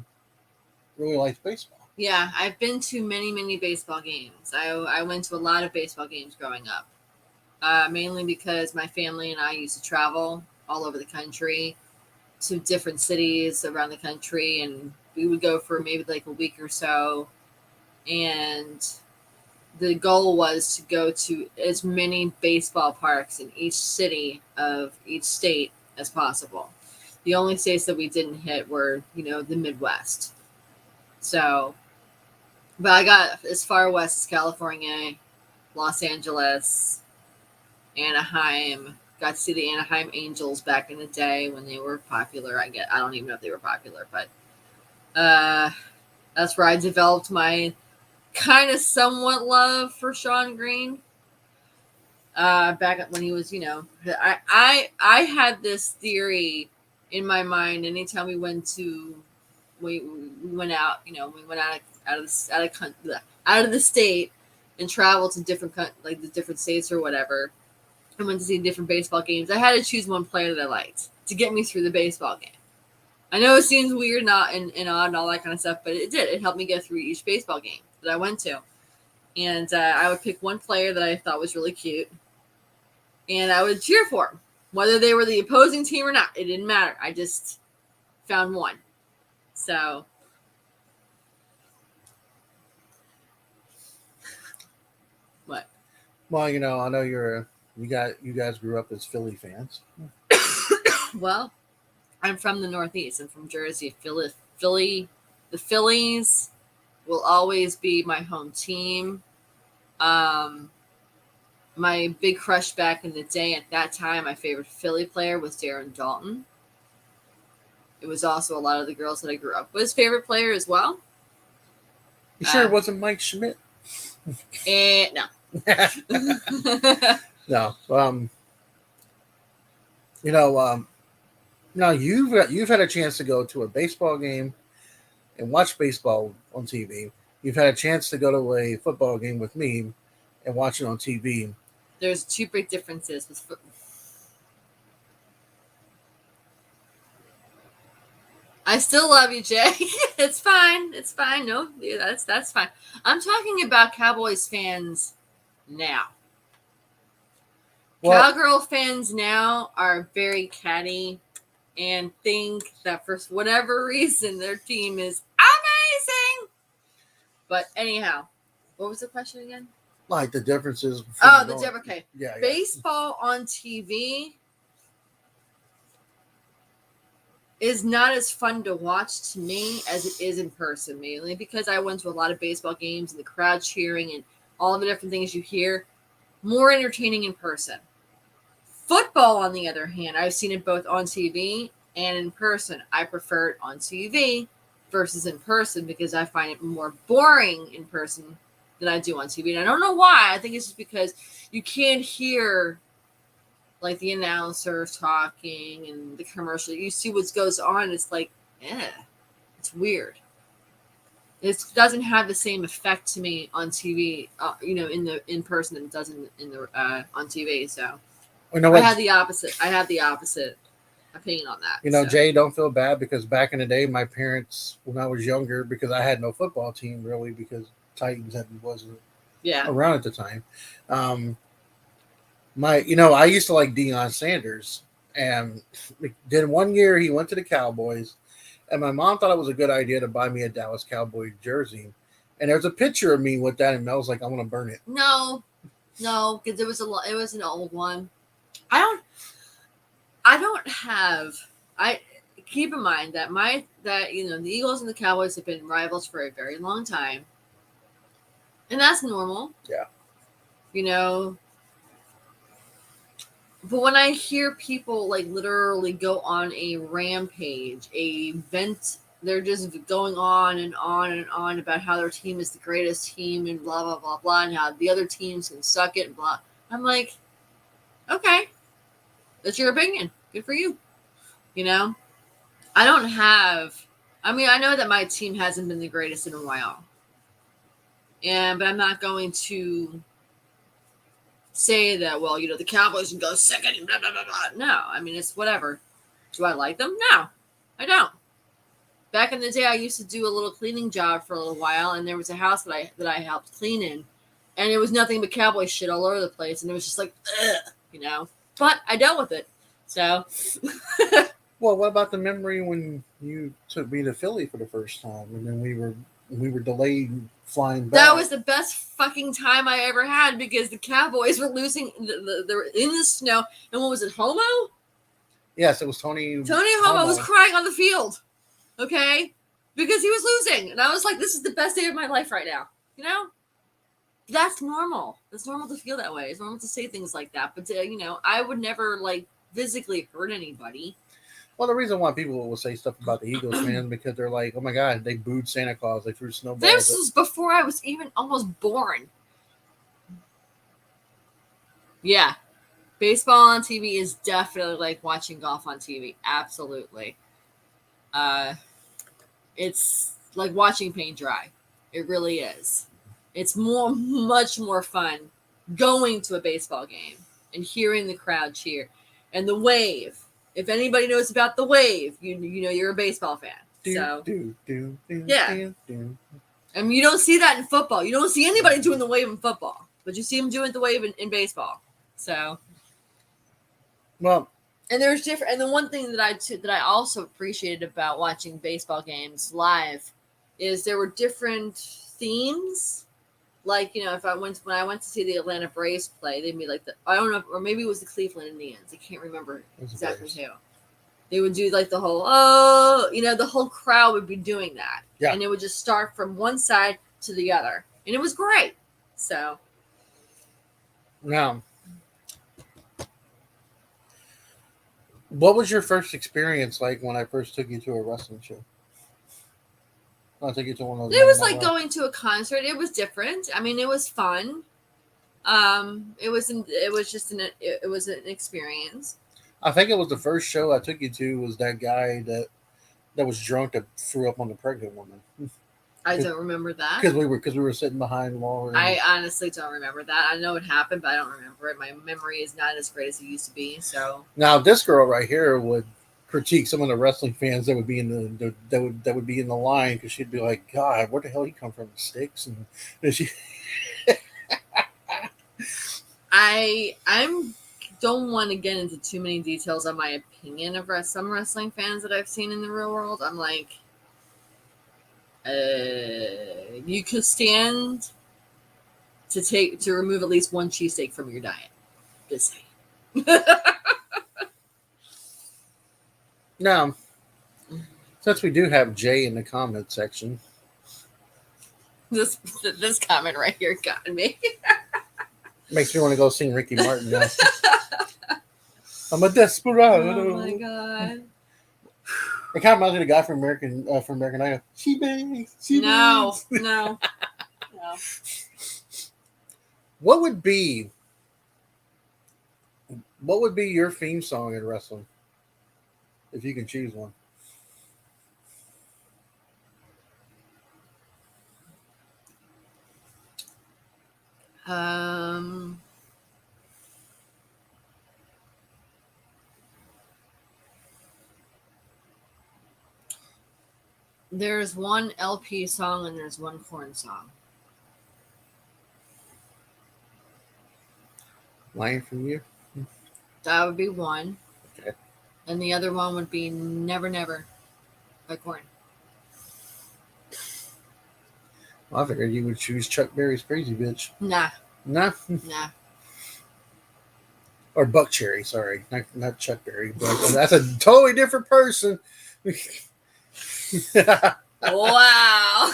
really likes baseball. Yeah, I've been to many, many baseball games. I went to a lot of baseball games growing up, mainly because my family and I used to travel all over the country to different cities around the country, and we would go for maybe like a week or so, and the goal was to go to as many baseball parks in each city of each state as possible. The only states that we didn't hit were, the Midwest. So, but I got as far west as California, Los Angeles, Anaheim. Got to see the Anaheim Angels back in the day when they were popular. I don't even know if they were popular, but that's where I developed my kind of somewhat love for Sean Green. Back when he was, I had this theory in my mind. Anytime we went out, we went out of the state and traveled to the different states or whatever. I went to see different baseball games. I had to choose one player that I liked to get me through the baseball game. I know it seems weird, and odd, and all that kind of stuff, but it did. It helped me get through each baseball game that I went to. And I would pick one player that I thought was really cute, and I would cheer for him, whether they were the opposing team or not. It didn't matter. I just found one. So, what? Well, I know you guys grew up as Philly fans. Well, I'm from the Northeast. I'm from Jersey. The Phillies will always be my home team. My big crush back in the day, at that time, my favorite Philly player was Darren Dalton. It was also a lot of the girls that I grew up with favorite player as well. You sure it wasn't Mike Schmidt? No. No. Now you've had a chance to go to a baseball game and watch baseball on TV. You've had a chance to go to a football game with me and watch it on TV. There's two big differences with I still love you, Jay. It's fine. It's fine. No, that's fine. I'm talking about Cowboys fans now. Well, Cowgirl fans now are very catty and think that for whatever reason their team is amazing. But anyhow, what was the question again? Like the differences. Okay. Yeah. Baseball on TV is not as fun to watch to me as it is in person, mainly because I went to a lot of baseball games and the crowd cheering and all the different things you hear. More entertaining in person. Football, on the other hand, I've seen it both on TV and in person. I prefer it on TV versus in person because I find it more boring in person than I do on TV. And I don't know why. I think it's just because you can't hear like the announcer talking and the commercial. You see what goes on. It's like, it's weird. It doesn't have the same effect to me on TV, in person than it does on TV. So I had the opposite. Opinion on that. Jay, don't feel bad because back in the day, my parents, when I was younger, because I had no football team really, because Titans wasn't around at the time. I used to like Deion Sanders, and then one year he went to the Cowboys, and my mom thought it was a good idea to buy me a Dallas Cowboy jersey, and there's a picture of me with that, and Mel's like, "I want to burn it." No, because it was an old one. I don't have. I keep in mind that the Eagles and the Cowboys have been rivals for a very long time, and that's normal. Yeah. You know. But when I hear people like literally go on a rampage, a vent, they're just going on and on and on about how their team is the greatest team and blah blah blah blah, and how the other teams can suck it and blah. I'm like, okay, that's your opinion. Good for you. You know, I don't have. I mean, I know that my team hasn't been the greatest in a while, but I'm not going to say that, well, the Cowboys can go second and blah, blah, blah, blah. No, I mean, it's whatever. Do I like them? No, I don't. Back in the day, I used to do a little cleaning job for a little while, and there was a house that I helped clean in, and it was nothing but Cowboy shit all over the place, and it was just like, ugh, But I dealt with it, so. Well, what about the memory when you took me to Philly for the first time, and then we were delayed flying back? That was the best fucking time I ever had because the Cowboys were losing. They were in the snow, and what was it, Homo? Yes, it was Tony. Tony Homo was crying on the field, okay, because he was losing, and I was like, "This is the best day of my life right now." That's normal. It's normal to feel that way. It's normal to say things like that, but I would never like physically hurt anybody. Well, the reason why people will say stuff about the Eagles fans because they're like, oh my God, they booed Santa Claus. They threw snowballs. This was before I was even almost born. Yeah. Baseball on TV is definitely like watching golf on TV. Absolutely. It's like watching paint dry. It really is. It's much more fun going to a baseball game and hearing the crowd cheer and the wave. If anybody knows about the wave, you know you're a baseball fan. Yeah. I mean, you don't see that in football. You don't see anybody doing the wave in football, but you see them doing the wave in baseball. So, well, and there's different. And the one thing that I also appreciated about watching baseball games live is there were different themes. Like, when I went to see the Atlanta Braves play, they'd be like I don't know, or maybe it was the Cleveland Indians. I can't remember exactly who. They would do like the whole, the whole crowd would be doing that. Yeah. And it would just start from one side to the other. And it was great. So. Now, what was your first experience like when I first took you to a wrestling show? I took you to one of those. It was like going to a concert. It was different. I mean, it was fun. It was an experience. I think it was the first show I took you to was that guy that was drunk that threw up on the pregnant woman. I don't remember that because we were sitting behind Laura. I honestly don't remember that. I know it happened, but I don't remember it. My memory is not as great as it used to be. So now this girl right here would critique some of the wrestling fans that would be in that would be in the line because she'd be like, God, where the hell he come from? The sticks and she. I don't want to get into too many details on my opinion of some wrestling fans that I've seen in the real world. I'm like, you could stand to remove at least one cheesesteak from your diet. Just saying. Now, since we do have Jay in the comment section, this comment right here got me. Makes me want to go sing Ricky Martin now. I'm a desperado. Oh my God. It kind of reminds me of the guy from American Idol. She bangs. No. What would be your theme song in wrestling? If you can choose one. There's one LP song and there's one Korn song. Line from You? That would be one. Okay. And the other one would be Never Never by Korn. Well, I figured you would choose Chuck Berry's Crazy Bitch. Nah. Nah? Nah. or Buck Cherry. Sorry, not Chuck Berry, but that's a totally different person. Wow.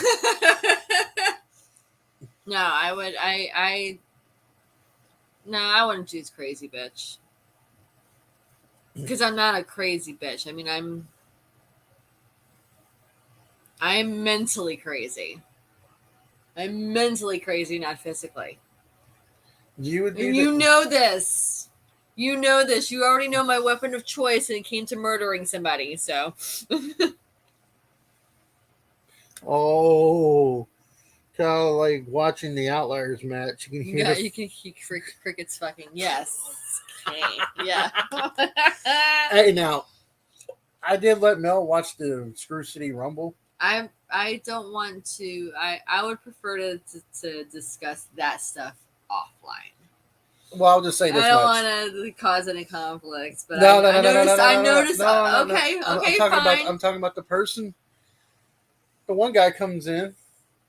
No, I would. I. No, I wouldn't choose crazy bitch. Because I'm not a crazy bitch. I mean, I'm mentally crazy. I'm mentally crazy, not physically. You would be. And you know this. You know this. You already know my weapon of choice, and it came to murdering somebody. So. Oh, kind of like watching the Outliers match. You can hear. Yeah, you can hear crickets fucking. Yes. Okay. Yeah. Hey, now, I did let Mel watch the Screw City Rumble. I don't want to. I would prefer to discuss that stuff offline. Well, I'll just say this I don't much. want to cause any conflicts, but No, I noticed. I no, noticed. no, no. Okay, I'm okay, talking fine. about. I'm talking about the person. The one guy comes in,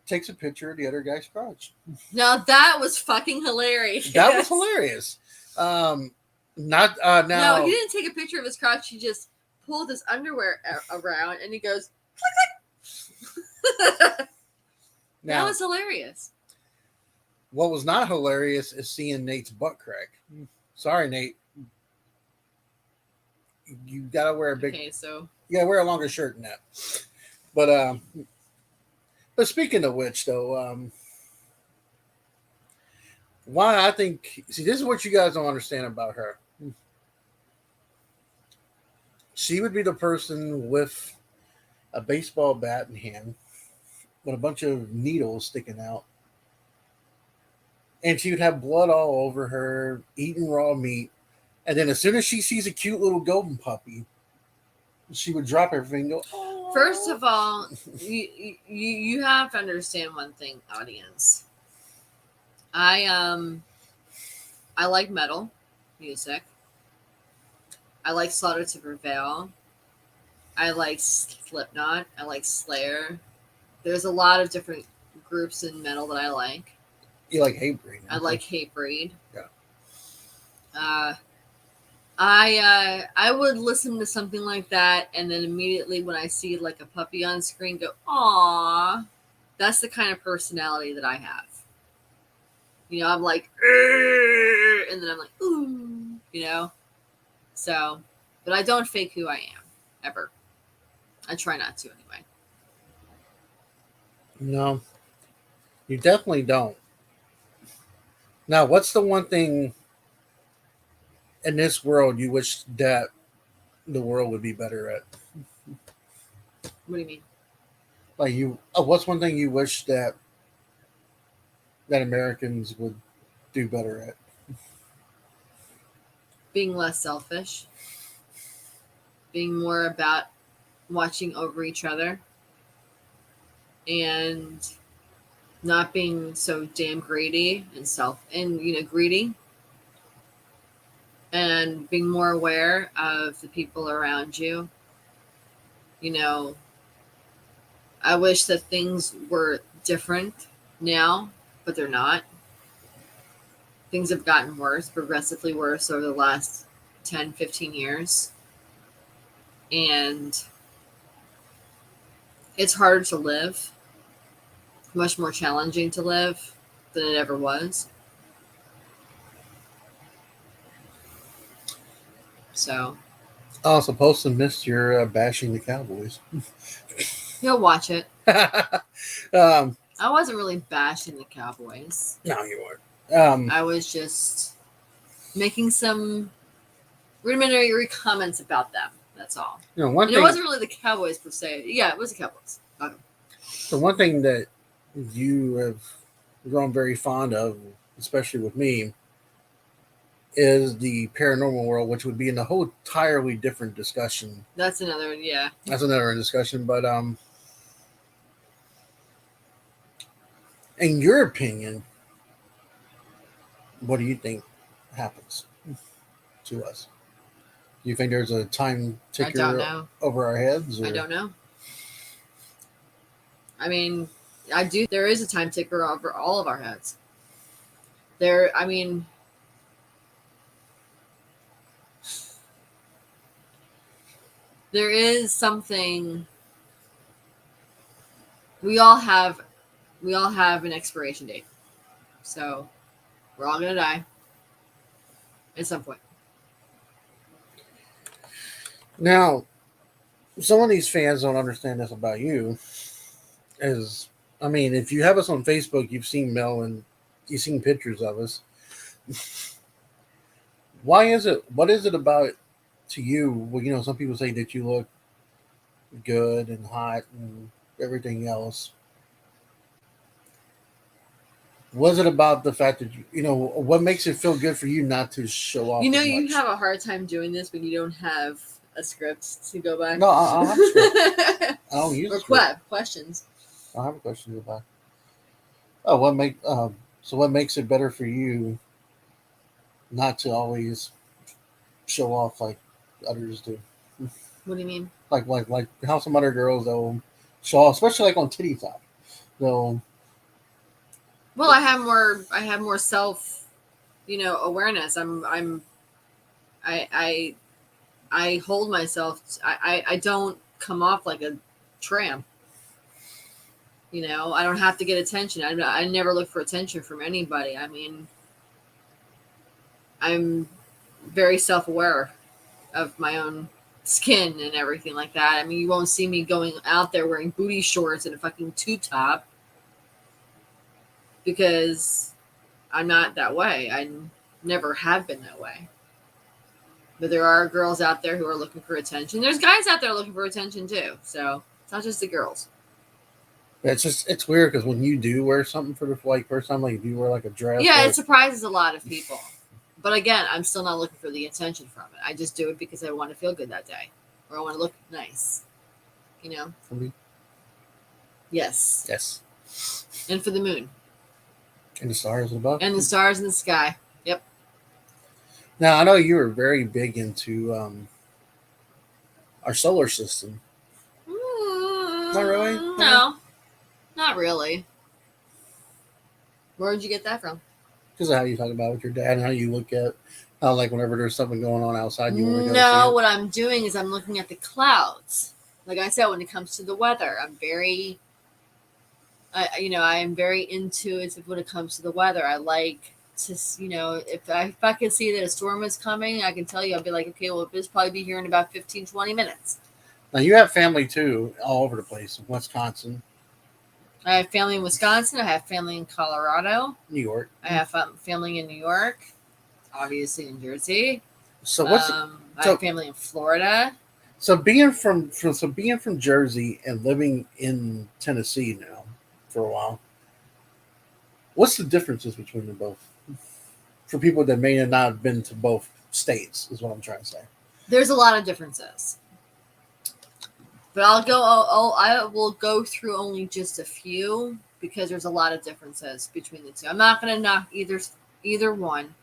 takes a picture of the other guy's crotch. Now that was fucking hilarious. That was hilarious. Not now. No, he didn't take a picture of his crotch. He just pulled his underwear around, and he goes. That Now, was hilarious. what was not hilarious is seeing Nate's butt crack. Sorry, Nate. You gotta wear a big. Okay, so You gotta wear a longer shirt than that. But speaking of which, though, why I think this is what you guys don't understand about her. She would be the person with a baseball bat in hand, with a bunch of needles sticking out, and she would have blood all over her, eating raw meat. And then as soon as she sees a cute little golden puppy, she would drop everything and go, "Oh." first of all, you have to understand one thing, audience. I like metal music. I like Slaughter to Prevail. I like Slipknot. I like Slayer. There's a lot of different groups in metal that I like. You like Hatebreed. I like Hatebreed. Yeah. I would listen to something like that, and then immediately when I see like a puppy on screen, go, "Aw." That's the kind of personality that I have. You know, I'm like, "Urgh," and then I'm like, "Ooh," you know. So, but I don't fake who I am ever. I try not to anyway. No, you definitely don't. Now, what's the one thing in this world you wish that the world would be better at? What do you mean? Like what's one thing you wish that Americans would do better at? Being less selfish. Being more about watching over each other. And not being so damn greedy and greedy, and being more aware of the people around you. You know, I wish that things were different now, but they're not. Things have gotten worse, progressively worse over the last 10, 15 years. And it's harder to live, much more challenging to live than it ever was. So, Oh, supposed to miss your bashing the Cowboys. you'll watch it. um, I wasn't really bashing the Cowboys. no, you weren't. I was just making some rudimentary comments about them. That's all. One and thing. It wasn't really the Cowboys per se. Yeah, it was the Cowboys. Okay. The one thing that you have grown very fond of, especially with me, is the paranormal world, which would be in a whole entirely different discussion. That's another, yeah. That's another discussion. But in your opinion, what do you think happens to us? Do you think there's a time I don't ticker know. over our heads? Or? I don't know. I mean, I do. There is a time ticker over all of our heads. there is something we all have an expiration date. So we're all gonna die at some point. Now, some of these fans don't understand this about you. Is I mean, if you have us on Facebook, you've seen Mel and you've seen pictures of us. Why is it? What is it about to you? Well, you know, some people say that you look good and hot and everything else. Was it about the fact that you know what makes it feel good for you not to show off? You know, as you much? have a hard time doing this when you don't have a script to go back. No, I'll have a script. I don't use or a script. questions. I have a question to go back. Oh, what makes it better for you not to always show off like others do? What do you mean? Like how some other girls they'll show off, especially like on Titty Talk. They'll Well, I have more self, awareness. I hold myself. I don't come off like a tramp. I don't have to get attention. I never look for attention from anybody. I mean, I'm very self-aware of my own skin and everything like that. I mean, you won't see me going out there wearing booty shorts and a fucking tube top because I'm not that way. I never have been that way. But there are girls out there who are looking for attention. There's guys out there looking for attention too. So it's not just the girls. it's weird because when you do wear something for the first time, like if you wear like a dress, Yeah, it surprises a lot of people. But again, I'm still not looking for the attention from it. I just do it because I want to feel good that day, or I want to look nice. For me, Yes. yes, And for the moon and the stars above, and the stars in the sky. Yep. Now I know you were very big into our solar system. Not really? No, not really. Where did you get that from? Because of how you talk about with your dad and how you look at how like whenever there's something going on outside, you want to go see No, it. what I'm doing is I'm looking at the clouds. Like I said, when it comes to the weather, I'm very, I am very intuitive when it comes to the weather. I like to, if I can see that a storm is coming, I can tell you, I'll be like, okay, well, this probably be here in about 15, 20 minutes. Now you have family too, all over the place. Wisconsin, I have family in Wisconsin. I have family in Colorado. New York. I have family in New York, obviously in Jersey. So I have family in Florida. So being from Jersey and living in Tennessee now for a while, what's the differences between them both? For people that may not have been to both states, is what I'm trying to say. There's a lot of differences, but I will go through only just a few because there's a lot of differences between the two. I'm not going to knock either one.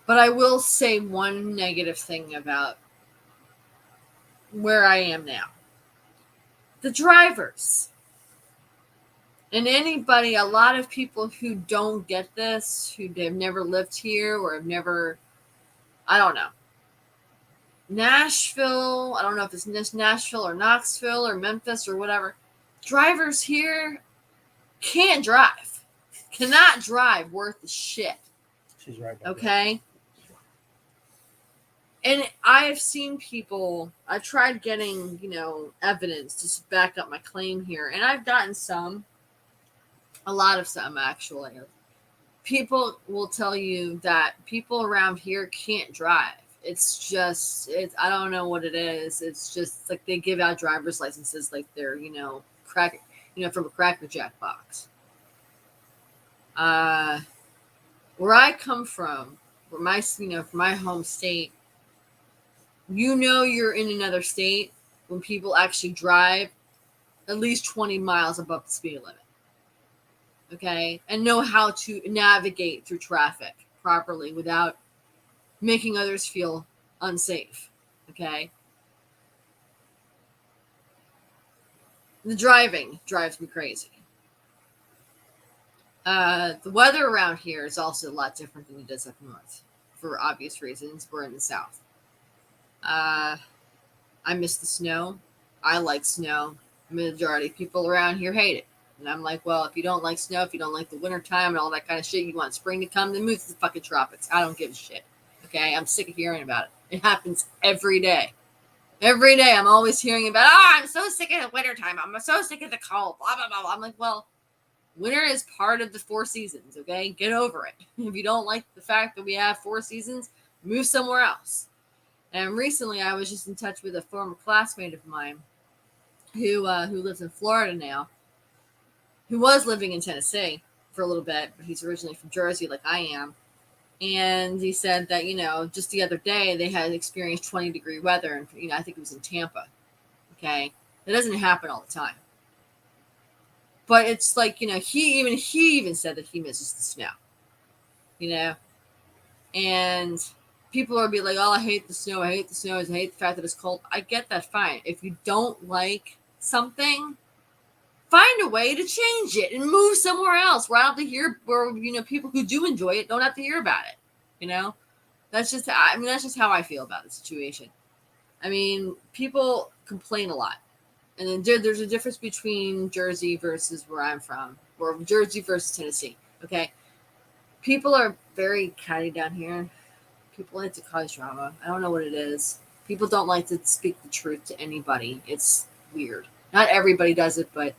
But I will say one negative thing about where I am now. The drivers. And anybody, a lot of people who don't get this, who have never lived here or have never, I don't know. Nashville, I don't know if it's Nashville or Knoxville or Memphis or whatever. Drivers here can't drive. Cannot drive worth a shit. She's right. Okay? And I have seen people, I tried getting, evidence to back up my claim here. And I've gotten a lot of some actually. People will tell you that people around here can't drive. I don't know what it is. It's just like they give out driver's licenses like they're, from a Cracker Jack box. Where I come from my home state, you're in another state when people actually drive at least 20 miles above the speed limit. Okay? And know how to navigate through traffic properly without making others feel unsafe. Okay? The driving drives me crazy. The weather around here is also a lot different than it is up north. for obvious reasons. We're in the South. I miss the snow. I like snow. The majority of people around here hate it. And I'm like, well, if you don't like snow, if you don't like the winter time and all that kind of shit, you want spring to come, then move to the fucking tropics. I don't give a shit. Okay? I'm sick of hearing about it. It happens every day. Every day I'm always hearing about, I'm so sick of the winter time. I'm so sick of the cold. Blah, blah, blah, blah. I'm like, well, winter is part of the 4 seasons, okay? Get over it. If you don't like the fact that we have 4 seasons, move somewhere else. And recently I was just in touch with a former classmate of mine who lives in Florida now, who was living in Tennessee for a little bit, but he's originally from Jersey like I am. And he said that, just the other day they had experienced 20-degree weather. And, I think it was in Tampa. Okay. That doesn't happen all the time. But it's like, he even said that he misses the snow, and people will be like, oh, I hate the snow. I hate the snow. I hate the fact that it's cold. I get that. Fine. If you don't like something, find a way to change it and move somewhere else where I don't have to hear, where, people who do enjoy it don't have to hear about it. That's just how I feel about the situation. I mean, people complain a lot. And then there's a difference between Jersey versus where I'm from, or Jersey versus Tennessee. Okay. People are very catty down here. People like to cause drama. I don't know what it is. People don't like to speak the truth to anybody. It's weird. Not everybody does it, but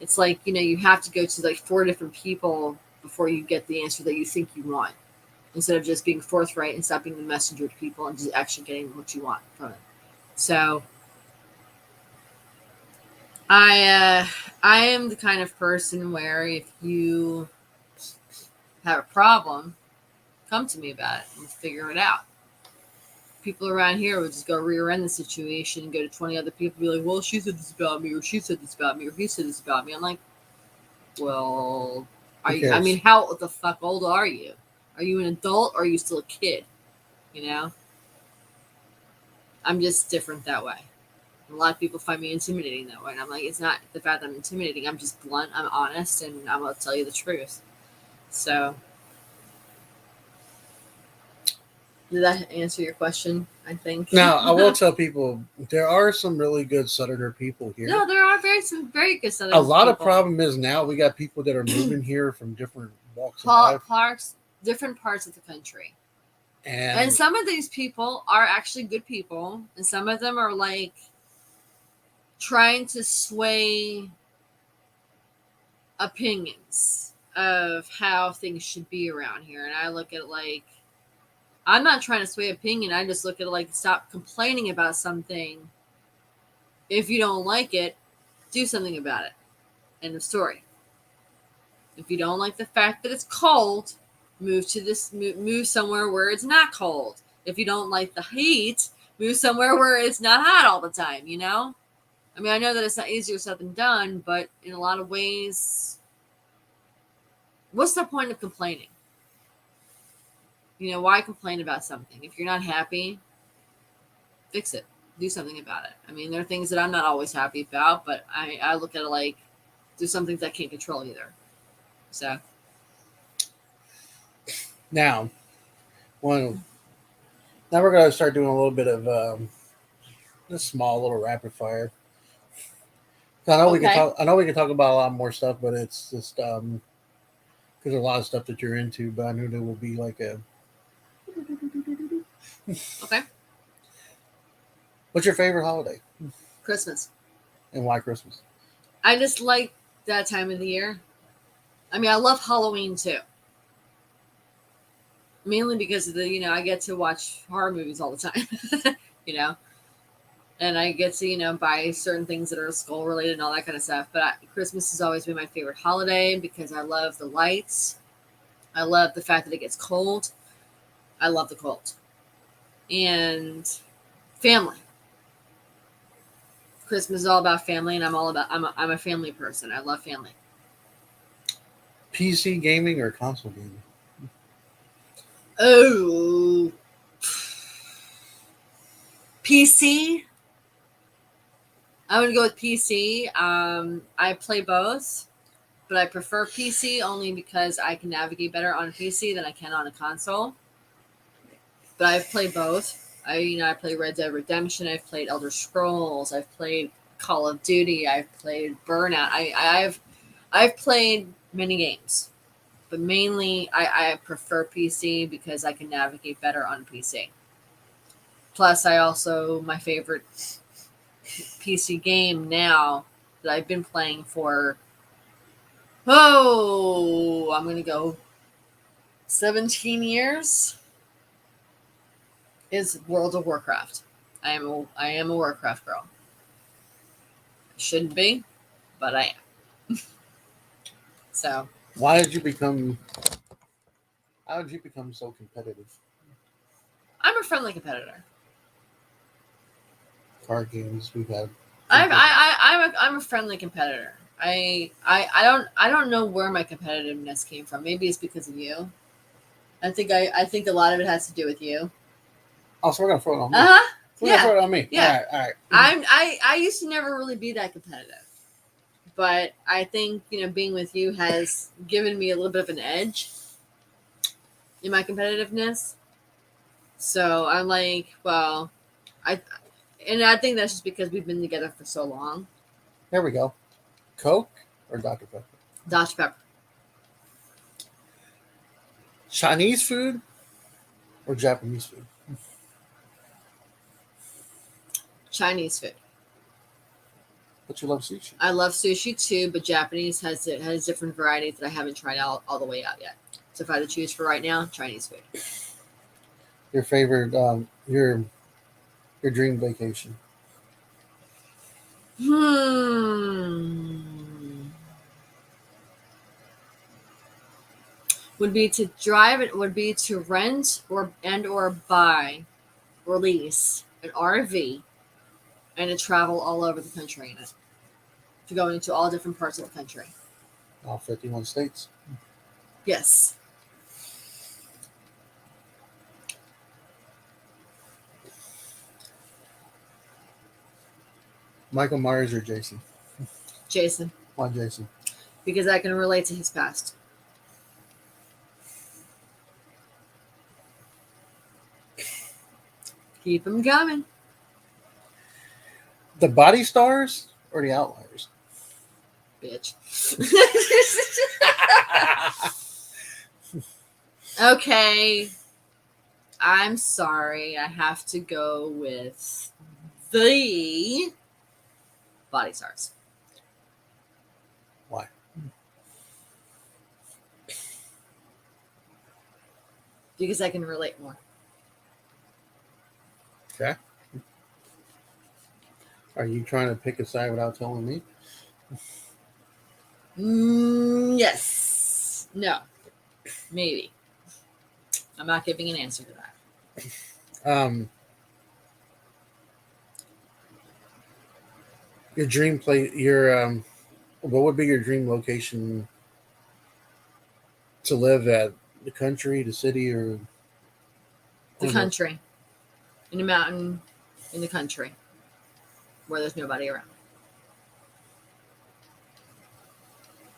it's like, you have to go to like 4 different people before you get the answer that you think you want, instead of just being forthright and stop being the messenger to people and just actually getting what you want from it. So I am the kind of person where if you have a problem, come to me about it and figure it out. People around here would just go rear end the situation and go to 20 other people and be like, well, she said this about me, or she said this about me, or he said this about me. I'm like, well, how the fuck old are you? Are you an adult or are you still a kid? I'm just different that way. A lot of people find me intimidating that way. And I'm like, it's not the fact that I'm intimidating. I'm just blunt. I'm honest. And I'm going to tell you the truth. So, did that answer your question? I think. Now, I will tell people there are some really good Southerner people here. No, there are some very good Southerners. A lot of problem is now we got people that are moving here from different walks of life. Different parts of the country. And some of these people are actually good people. And some of them are like trying to sway opinions of how things should be around here. And I look at it like, I'm not trying to sway opinion. I just look at it like, stop complaining about something. If you don't like it, do something about it. End of story. If you don't like the fact that it's cold, move somewhere where it's not cold. If you don't like the heat, move somewhere where it's not hot all the time, I mean, I know that it's not easier said than done, but in a lot of ways, what's the point of complaining? Why complain about something? If you're not happy, fix it. Do something about it. I mean, there are things that I'm not always happy about, but I look at it like there's some things I can't control either. So. Now we're going to start doing a little bit of this small little rapid fire. I know we can talk about a lot more stuff, but it's just because there's a lot of stuff that you're into. But I knew there will be like a. Okay. What's your favorite holiday? Christmas. And why Christmas? I just like that time of the year. I mean, I love Halloween too. Mainly because of the, I get to watch horror movies all the time, and I get to, buy certain things that are skull related and all that kind of stuff. But Christmas has always been my favorite holiday because I love the lights. I love the fact that it gets cold. I love the cold. And family. Christmas is all about family, and I'm a family person. I love family. PC gaming or console gaming? Oh, PC. I would go with PC. I play both, but I prefer PC only because I can navigate better on a PC than I can on a console. but I've played both. I played Red Dead Redemption. I've played Elder Scrolls. I've played Call of Duty. I've played Burnout. I've played many games, but mainly I prefer PC because I can navigate better on PC. Plus, my favorite PC game now that I've been playing for, I'm going to go 17 years, is World of Warcraft. I am a Warcraft girl. Shouldn't be, but I am. So, How did you become so competitive? I'm a friendly competitor. Card games we've had. I'm a friendly competitor. I don't know where my competitiveness came from. Maybe it's because of you. I think a lot of it has to do with you. Oh, so we're gonna throw it on me. We're gonna throw it on me. Yeah. All right. I used to never really be that competitive, but I think being with you has given me a little bit of an edge in my competitiveness. So I'm like, well, I think that's just because we've been together for so long. There we go. Coke or Dr. Pepper? Dr. Pepper. Chinese food or Japanese food? Chinese food. But you love sushi. I love sushi too, but Japanese has different varieties that I haven't tried all the way out yet. So if I had to choose for right now, Chinese food. Your favorite, your dream vacation? Would be to drive it. Would be to rent or buy or lease an RV and to travel all over the country in it. To go into all different parts of the country. All 51 states. Yes. Michael Myers or Jason? Jason. Why Jason? Because I can relate to his past. Keep him coming. The Body Stars or the Outliers? Bitch. Okay. I'm sorry. I have to go with the Body Stars. Why? Because I can relate more. Okay. Are you trying to pick a side without telling me? Yes. No. Maybe. I'm not giving an answer to that. Your dream what would be your dream location to live at? The country, the city, or the country? In a mountain, in the country, where there's nobody around.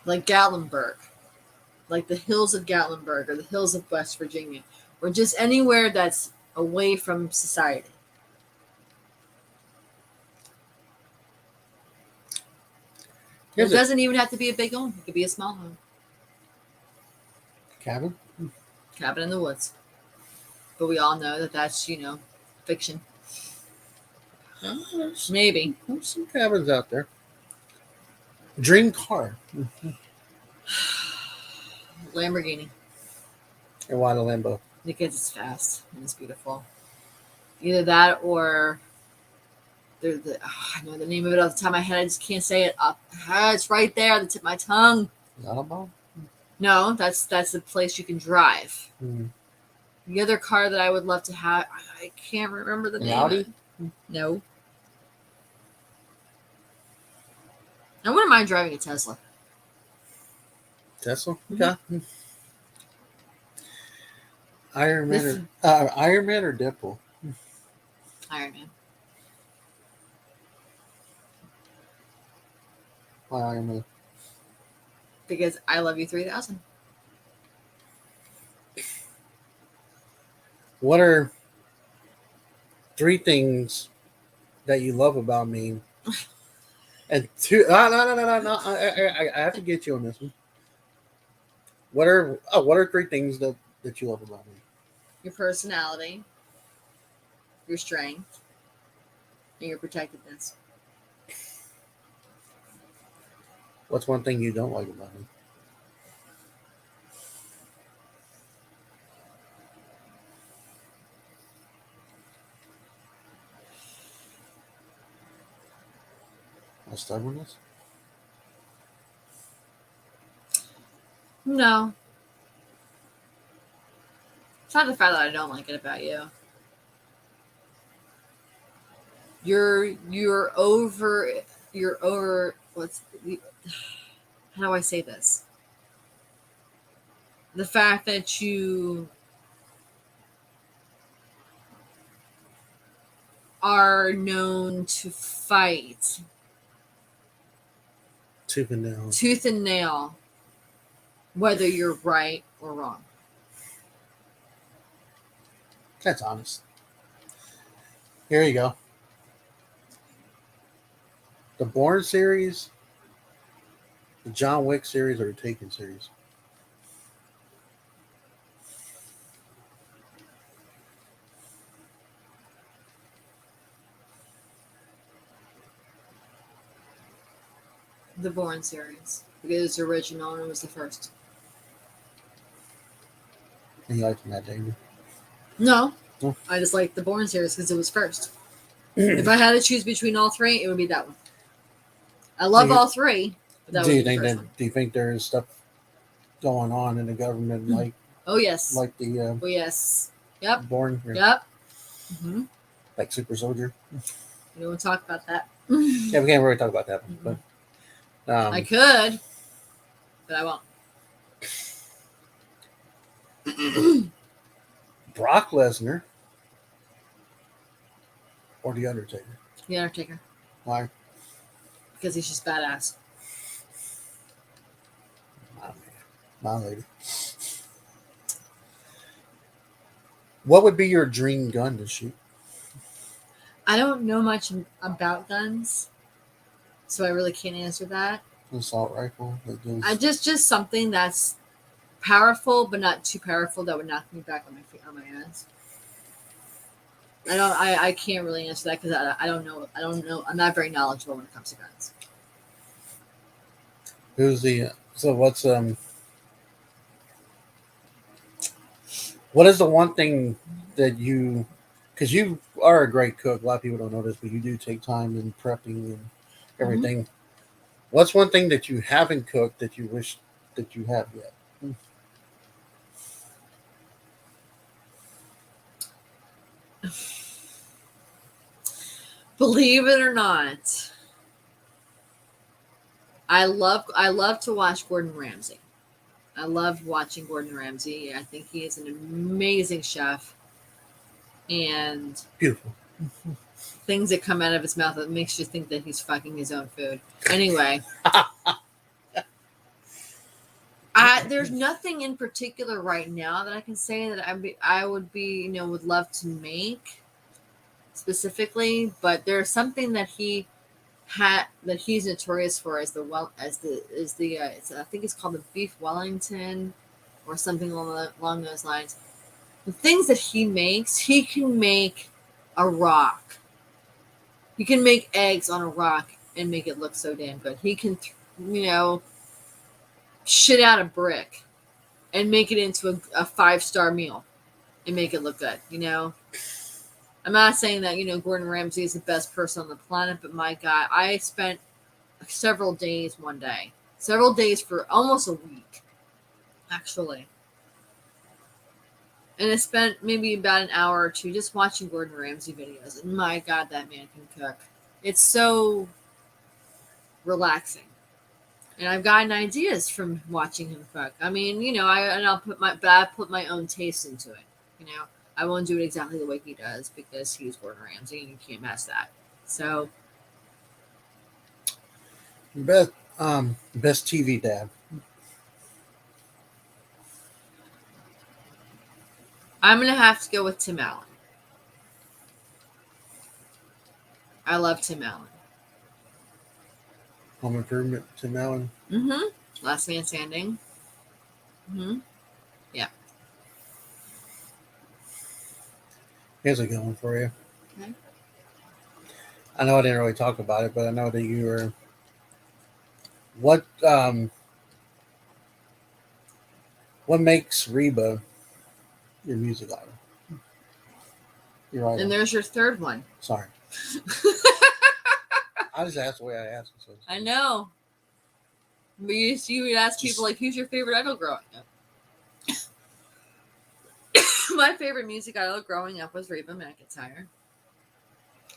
Like Gatlinburg, like the hills of Gatlinburg or the hills of West Virginia, or just anywhere that's away from society. It doesn't even have to be a big home. It could be a small home. Cabin? Cabin in the woods. But we all know that that's, fiction. Maybe. There's some cabins out there. Dream car? Lamborghini. And why the Lambo? Because it's fast and it's beautiful. Either that or I know the name of it off the top of my head. I just can't say it up. It's right there on the tip of my tongue. Alabama? No, that's the place you can drive. The other car that I would love to have, I can't remember the name. Audi? Of it. No. I wouldn't mind driving a Tesla. Tesla? Okay. Iron Man or Deadpool? Iron Man. Why Iron Man? Because I love you 3000. What are 3 things that you love about me, and 2. No. I have to get you on this one. What are 3 things that you love about me? Your personality, your strength, and your protectiveness. What's one thing you don't like about me? My stubbornness? No. It's not the fact that I don't like it about you. You're over what's how do I say this? The fact that you are known to fight Tooth and nail. tooth and nail, whether you're right or wrong. That's honest. Here you go. The Bourne series, the John Wick series, or the Taken series? The Bourne series. Because it's original and it was the first. And you liked Matt Damon? No. Oh. I just like the Bourne series because it was first. If I had to choose between all 3, it would be that one. I love all 3. But that Do you would be think the first that? one. Do you think there's stuff going on in the government like? Oh yes. Like the. Oh yes. Yep. Bourne. Yep. Mm-hmm. Like Super Soldier. We don't talk about that. Yeah, we can't really talk about that one, but I could, but I won't. Brock Lesnar or The Undertaker? The Undertaker. Why? Because he's just badass. My lady. What would be your dream gun to shoot? I don't know much about guns, so I really can't answer that. An assault rifle. I just something that's powerful, but not too powerful that would knock me back on my feet, on my ass. I can't really answer that because I don't know. I'm not very knowledgeable when it comes to guns. Who's the so what's what is the one thing that you, because you are a great cook, a lot of people don't know this, but you do take time in prepping and everything. Mm-hmm. What's one thing that you haven't cooked that you wish that you have yet? Believe it or not, I love to watch Gordon Ramsay. I love watching Gordon Ramsay. I think he is an amazing chef. And beautiful things that come out of his mouth that makes you think that he's fucking his own food. Anyway, there's nothing in particular right now that I can say that I would be would love to make specifically, but there's something that he's notorious for I think it's called the beef Wellington or something along those lines. The things that he makes, he can make a rock. He can make eggs on a rock and make it look so damn good. He can, shit out a brick and make it into a 5-star meal and make it look good, I'm not saying that, Gordon Ramsay is the best person on the planet, but my God, I spent several days for almost a week, actually. And I spent maybe about an hour or 2 just watching Gordon Ramsay videos. And my God, that man can cook. It's so relaxing. And I've gotten ideas from watching him cook. I mean, I put my own taste into it. I won't do it exactly the way he does because he's Gordon Ramsay and you can't mess that. So best TV dad. I'm gonna have to go with Tim Allen. I love Tim Allen. Home Improvement, Tim Allen. Mm-hmm. Last Man Standing. Mm-hmm. Yeah. Here's a good one for you. Okay. I know I didn't really talk about it, but I know that you were. What makes Reba your music idol? You're right. And there's your third one. Sorry. I just asked the way I asked. So I know. But you would ask people like, who's your favorite idol growing up? My favorite music idol growing up was Reba McEntire.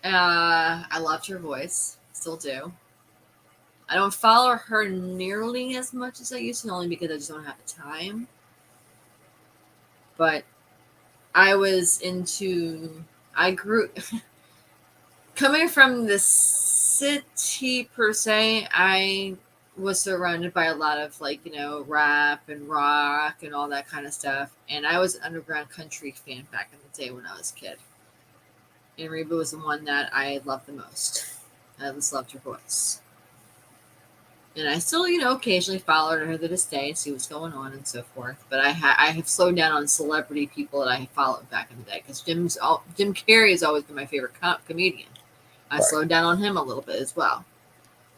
I loved her voice. Still do. I don't follow her nearly as much as I used to, only because I just don't have the time. But I grew coming from the city per se, I was surrounded by a lot of rap and rock and all that kind of stuff. And I was an underground country fan back in the day when I was a kid. And Reba was the one that I loved the most. I just loved her voice. And I still, occasionally follow her to this day and see what's going on and so forth. But I have slowed down on celebrity people that I followed back in the day because Jim Carrey has always been my favorite comedian. I slowed down on him a little bit as well,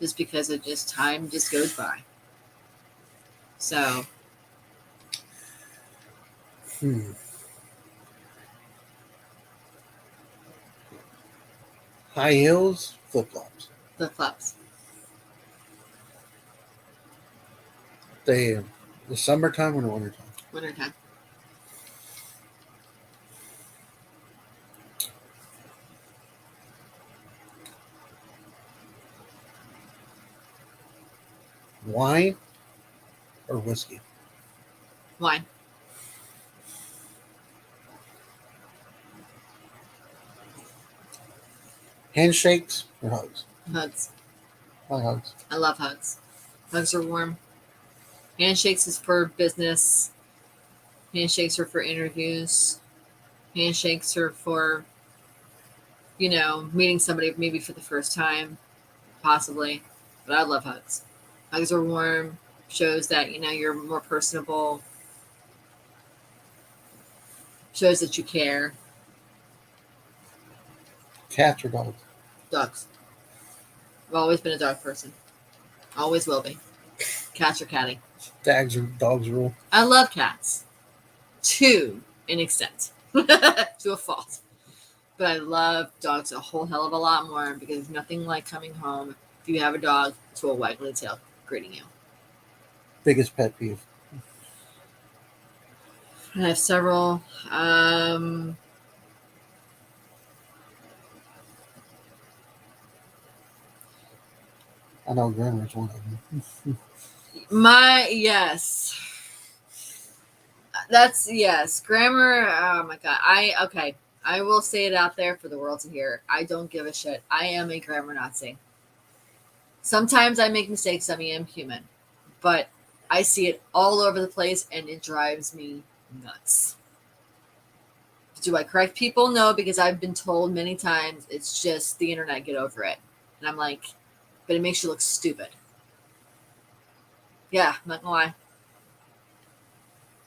just because time just goes by. So. High heels, flip flops. Flip flops. The summertime or the wintertime? Wintertime. Wine or whiskey? Wine. Handshakes or hugs? Hugs. I like hugs. I love hugs. Hugs are warm. Handshakes is for business. Handshakes are for interviews. Handshakes are for, meeting somebody maybe for the first time, possibly. But I love hugs. Hugs are warm. Shows that, you're more personable. Shows that you care. Cats or dogs? Dogs. I've always been a dog person. Always will be. Cats or catty. Dogs rule. I love cats. To an extent. To a fault. But I love dogs a whole hell of a lot more because there's nothing like coming home if you have a dog to a waggly tail greeting you. Biggest pet peeve? I have several. I know grammar's one of them. Yes. That's yes. Grammar. Oh my god. I will say it out there for the world to hear. I don't give a shit. I am a grammar Nazi. Sometimes I make mistakes. I am human, but I see it all over the place, and it drives me nuts. Do I correct people? No, because I've been told many times it's just the internet. Get over it. And I'm like, but it makes you look stupid. Yeah, I'm not gonna lie.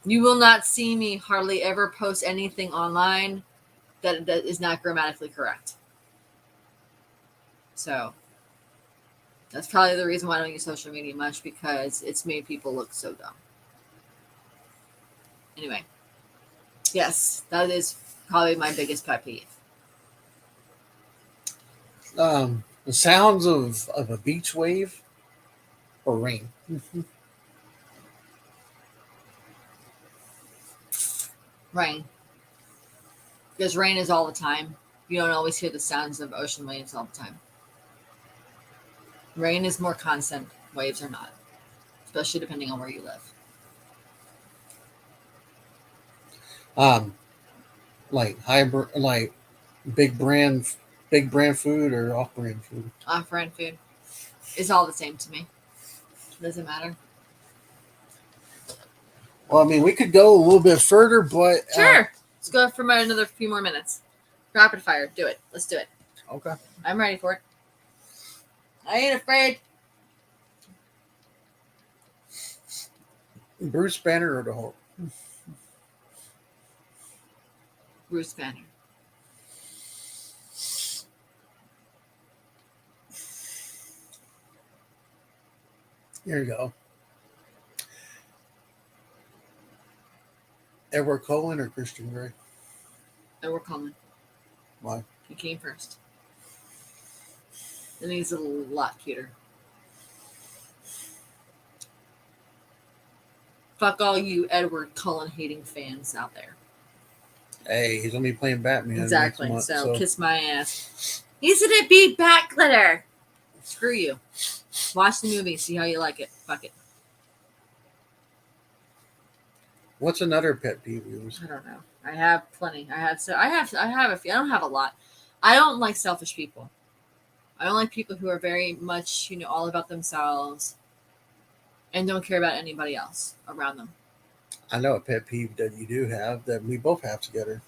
You will not see me hardly ever post anything online that is not grammatically correct. So that's probably the reason why I don't use social media much, because it's made people look so dumb. Anyway, yes, that is probably my biggest pet peeve. The sounds of a beach wave or rain? Rain. Because rain is all the time. You don't always hear the sounds of ocean waves all the time. Rain is more constant. Waves are not. Especially depending on where you live. Like hybrid, like big brand food or off brand food? Off brand food is all the same to me. Doesn't matter. Well, I mean, we could go a little bit further, but sure. Let's go for another few more minutes. Rapid fire. Do it. Let's do it. Okay. I'm ready for it. I ain't afraid. Bruce Banner or the Hulk? Bruce Banner. Here you go. Edward Cullen or Christian Grey? Edward Cullen. Why? He came first. And he's a lot cuter. Fuck all you Edward Cullen hating fans out there. Hey, he's gonna be playing Batman. Exactly. Next month, So kiss my ass. Isn't it be bat glitter? Screw you. Watch the movie. See how you like it. Fuck it. What's another pet peeve of yours? I don't know. I have plenty. I have a few. I don't have a lot. I don't like selfish people. I don't like people who are very much, all about themselves and don't care about anybody else around them. I know a pet peeve that you do have that we both have together.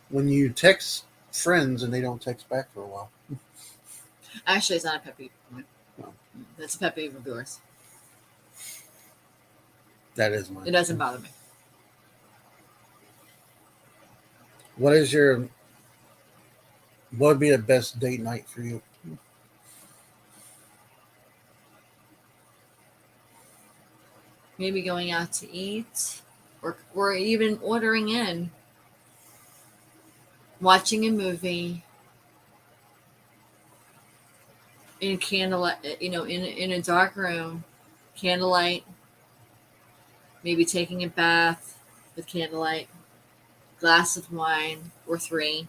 When you text friends and they don't text back for a while. Actually, it's not a pet peeve. No. That's a pet peeve of yours. That is mine. It doesn't bother me. What would be the best date night for you? Maybe going out to eat or even ordering in. Watching a movie in candlelight, in a dark room, candlelight, maybe taking a bath with candlelight, glass of wine or 3.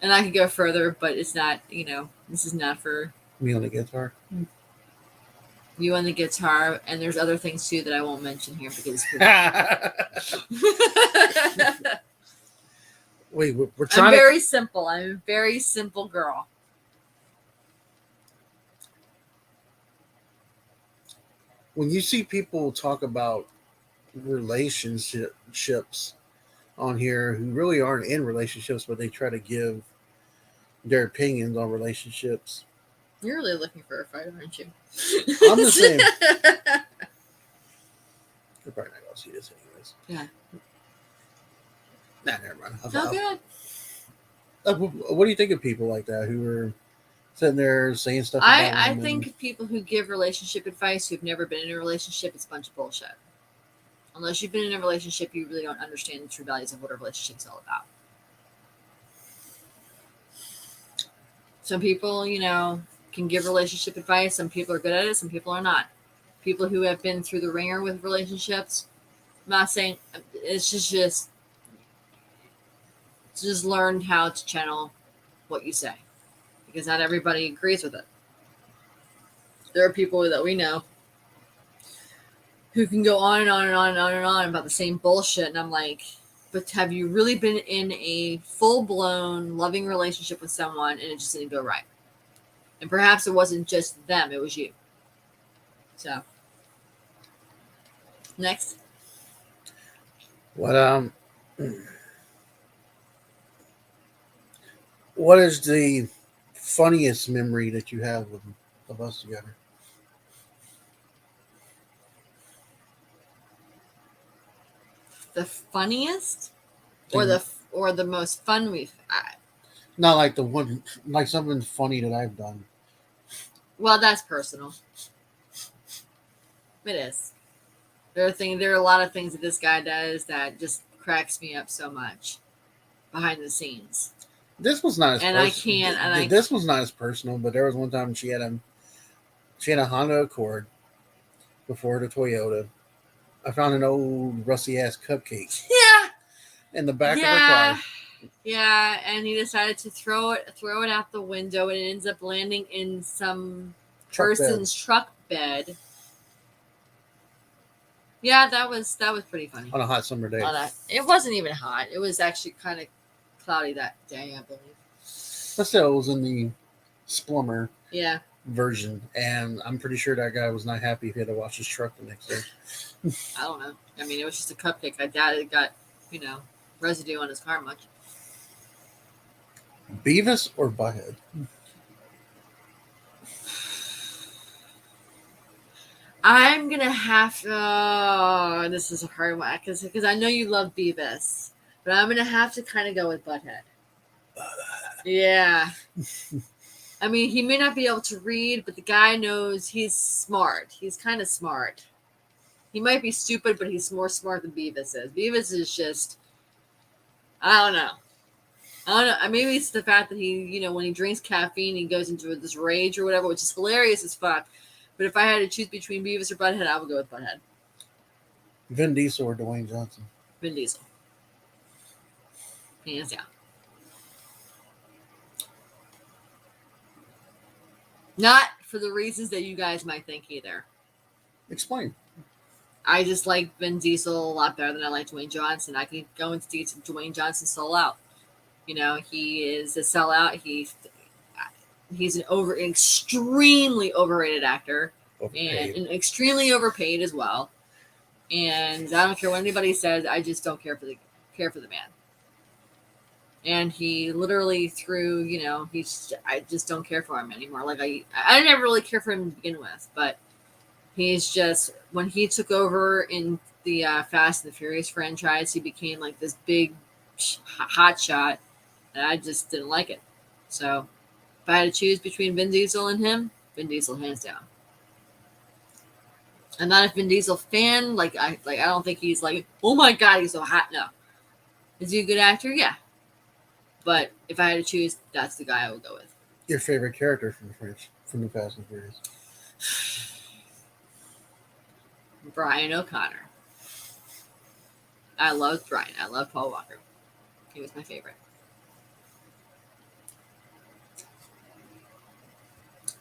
And I could go further, but it's not, this is not for Me on the guitar? you on the guitar, and there's other things too that I won't mention here because Wait, we're trying I'm very simple. I'm a very simple girl. When you see people talk about relationships on here who really aren't in relationships, but they try to give their opinions on relationships. You're really looking for a fight, aren't you? I'm the same. You're probably not going to see this anyways. Yeah. Nah, never mind. Oh, good. What do you think of people like that who are sitting there saying stuff about I women? think people who give relationship advice who've never been in a relationship, it's a bunch of bullshit. Unless you've been in a relationship, you really don't understand the true values of what a relationship is all about. Some people, can give relationship advice. Some people are good at it. Some people are not. People who have been through the ringer with relationships, I'm not saying it's just learn how to channel what you say, because not everybody agrees with it. There are people that we know who can go on and on and on and on and on about the same bullshit, and I'm like, but have you really been in a full-blown loving relationship with someone and it just didn't go right? And perhaps it wasn't just them, it was you. So, next. What is the funniest memory that you have of us together? The funniest or the most fun we've had? Not like like something funny that I've done. Well, that's personal. It is. There are a lot of things that this guy does that just cracks me up so much behind the scenes. This was not as this was not as personal, but there was one time she had a Honda Accord before the Toyota. I found an old rusty ass cupcake. Yeah. In the back of her car. Yeah, and he decided to throw it out the window, and it ends up landing in some person's truck bed. Yeah, that was pretty funny. On a hot summer day. It wasn't even hot. It was actually kind of cloudy that day, I believe. But still, it was in the Splumber version, and I'm pretty sure that guy was not happy if he had to wash his truck the next day. I don't know. I mean, it was just a cupcake. I doubt it got, residue on his car much. Beavis or Butthead? I'm gonna have to. Oh, this is a hard one because I know you love Beavis, but I'm gonna have to kind of go with Butthead. Yeah. I mean, he may not be able to read, but the guy knows he's smart. He's kind of smart. He might be stupid, but he's more smart than Beavis is. Beavis is just, I don't know. I don't know. Maybe it's the fact that he, when he drinks caffeine, he goes into this rage or whatever, which is hilarious as fuck. But if I had to choose between Beavis or Butthead, I would go with Butthead. Vin Diesel or Dwayne Johnson? Vin Diesel. Hands down. Not for the reasons that you guys might think either. Explain. I just like Vin Diesel a lot better than I like Dwayne Johnson. I can go into Dwayne Johnson sold out. He is a sellout. He's an extremely overrated actor. Overpaid. And extremely overpaid as well. And I don't care what anybody says. I just don't care for the man. And he literally threw, I just don't care for him anymore. Like I never really cared for him to begin with, but he's just, when he took over in the Fast and the Furious franchise, he became like this big hot shot, and I just didn't like it. So if I had to choose between Vin Diesel and him, Vin Diesel hands down. I'm not a Vin Diesel fan. I don't think he's like, oh my god, he's so hot. No. Is he a good actor? Yeah. But if I had to choose, that's the guy I would go with. Your favorite character from the Fast and Furious? Brian O'Connor. I loved Brian. I loved Paul Walker. He was my favorite.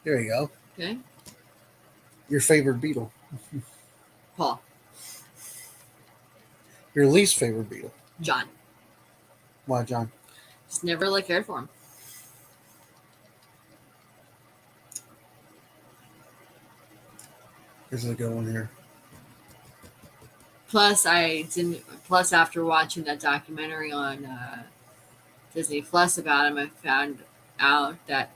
There you go. Okay. Your favorite Beatle? Paul. Your least favorite Beatle? John. Why John? Just never really cared for him. This is a good one here. Plus, after watching that documentary on Disney Plus about him, I found out that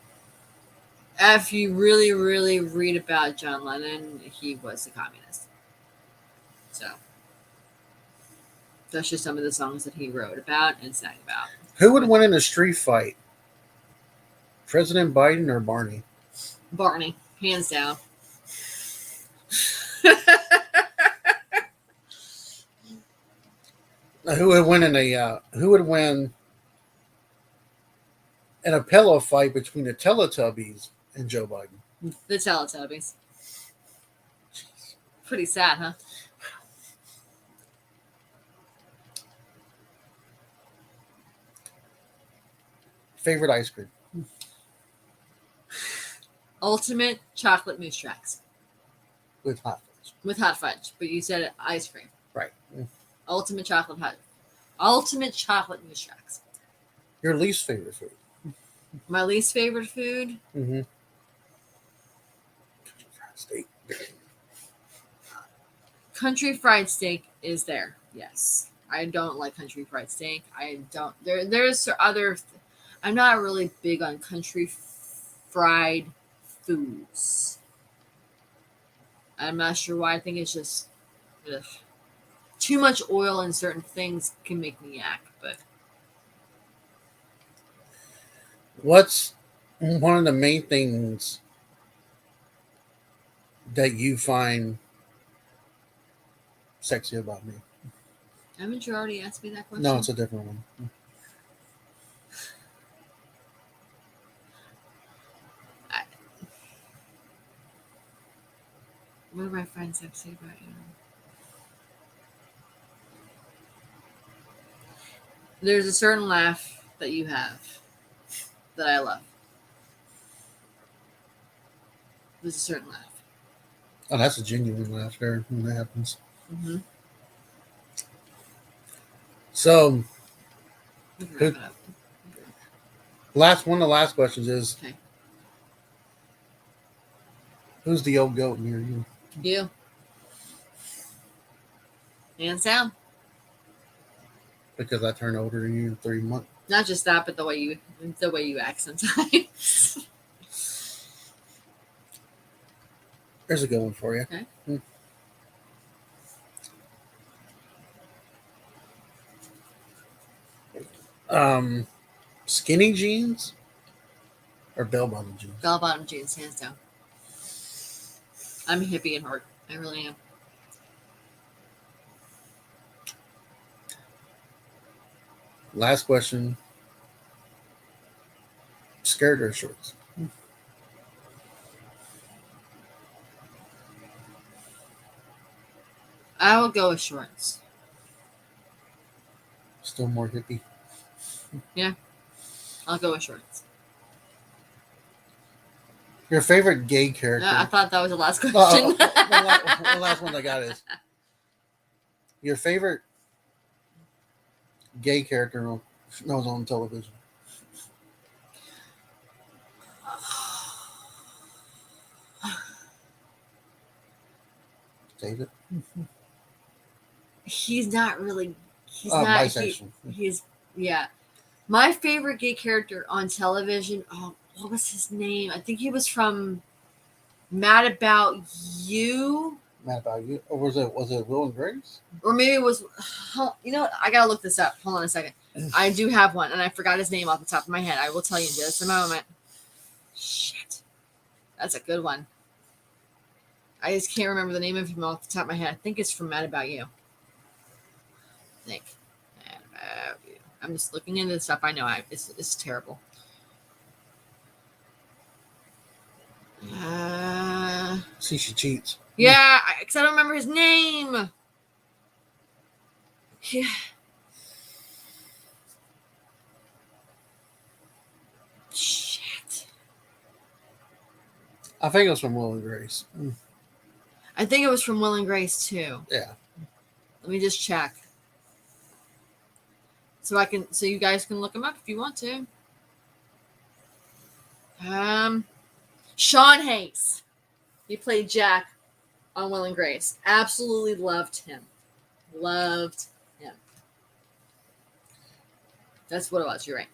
if you really, really read about John Lennon, he was a communist. So, that's just some of the songs that he wrote about and sang about. Who would win in a street fight? President Biden or Barney? Barney, hands down. Who would win in a pillow fight between the Teletubbies and Joe Biden? The Teletubbies. Pretty sad, huh? Favorite ice cream? Ultimate chocolate moose tracks. With hot fudge. With hot fudge, but you said ice cream. Right. Ultimate chocolate moose tracks. Your least favorite food? My least favorite food? Mm-hmm. Steak. Country fried steak is there. Yes. I don't like country fried steak. I don't. There's other. I'm not really big on country fried foods. I'm not sure why. I think it's just too much oil in certain things can make me yak. But what's one of the main things that you find sexy about me? Haven't you already asked me that question? No, it's a different one. What do I find sexy about you? There's a certain laugh that you have that I love. There's a certain laugh. Oh, that's a genuine laugh there when that happens. Mm-hmm. So, last questions is, okay. Who's the old goat near you? You. Hands down. Because I turn older than you in 3 months. Not just that, but the way you act sometimes. There's a good one for you. Okay. Skinny jeans or bell-bottom jeans? Bell-bottom jeans, hands down. I'm a hippie at heart. I really am. Last question. Skirt or shorts? I will go with shorts. Still more hippie. Yeah. I'll go with shorts. Your favorite gay character? I thought that was the last question. The last one I got is your favorite gay character knows on television. David? He's not really. He's not bisexual. He's yeah. My favorite gay character on television. Oh, what was his name? I think he was from Mad About You. Mad About You, or was it Will and Grace? Or maybe it was. You know what? I gotta look this up. Hold on a second. I do have one, and I forgot his name off the top of my head. I will tell you in just a moment. Shit, that's a good one. I just can't remember the name of him off the top of my head. I think it's from Mad About You. I think. Mad About You. I'm just looking into the stuff. I know it's terrible. See, she cheats. Yeah, because I don't remember his name. Yeah. Shit. I think it was from Will and Grace. I think it was from Will and Grace too. Yeah. Let me just check. So you guys can look him up if you want to. Sean Hayes. He played Jack on Will and Grace. Absolutely loved him. Loved him. That's what it was. You're right.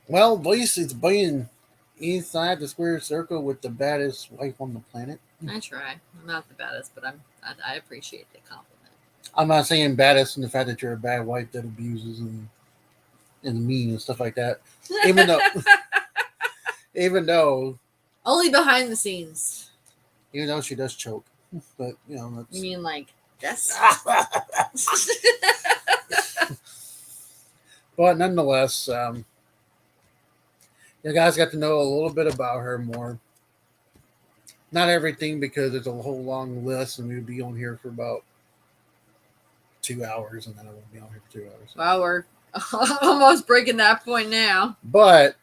Well, at least it's being inside the square circle with the baddest wife on the planet. I try. I'm not the baddest, but I appreciate the compliment. I'm not saying baddest in the fact that you're a bad wife that abuses and mean and stuff like that. Even though only behind the scenes. Even though she does choke, but that's. You mean like this? But nonetheless, you guys got to know a little bit about her more. Not everything, because it's a whole long list, and we'd be on here for about 2 hours, and then I won't be on here for 2 hours. Well, we're almost breaking that point now. But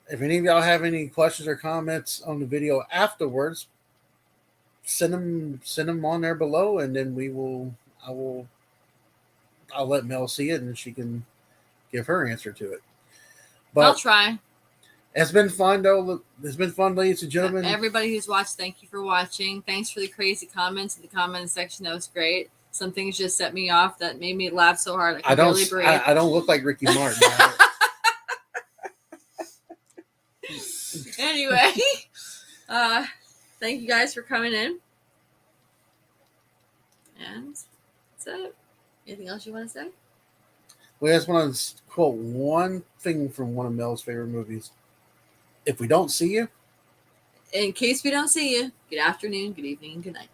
if any of y'all have any questions or comments on the video afterwards, send them on there below, and then I'll let Mel see it, and she can give her answer to it. But I'll try. It's been fun, though. It's been fun, ladies and gentlemen. Everybody who's watched, thank you for watching. Thanks for the crazy comments in the comment section. That was great. Some things just set me off that made me laugh so hard I could barely breathe. I don't look like Ricky Martin. Anyway, thank you guys for coming in. And that's it. Anything else you want to say? We just want to quote one thing from one of Mel's favorite movies. If we don't see you. In case we don't see you, good afternoon, good evening, and good night.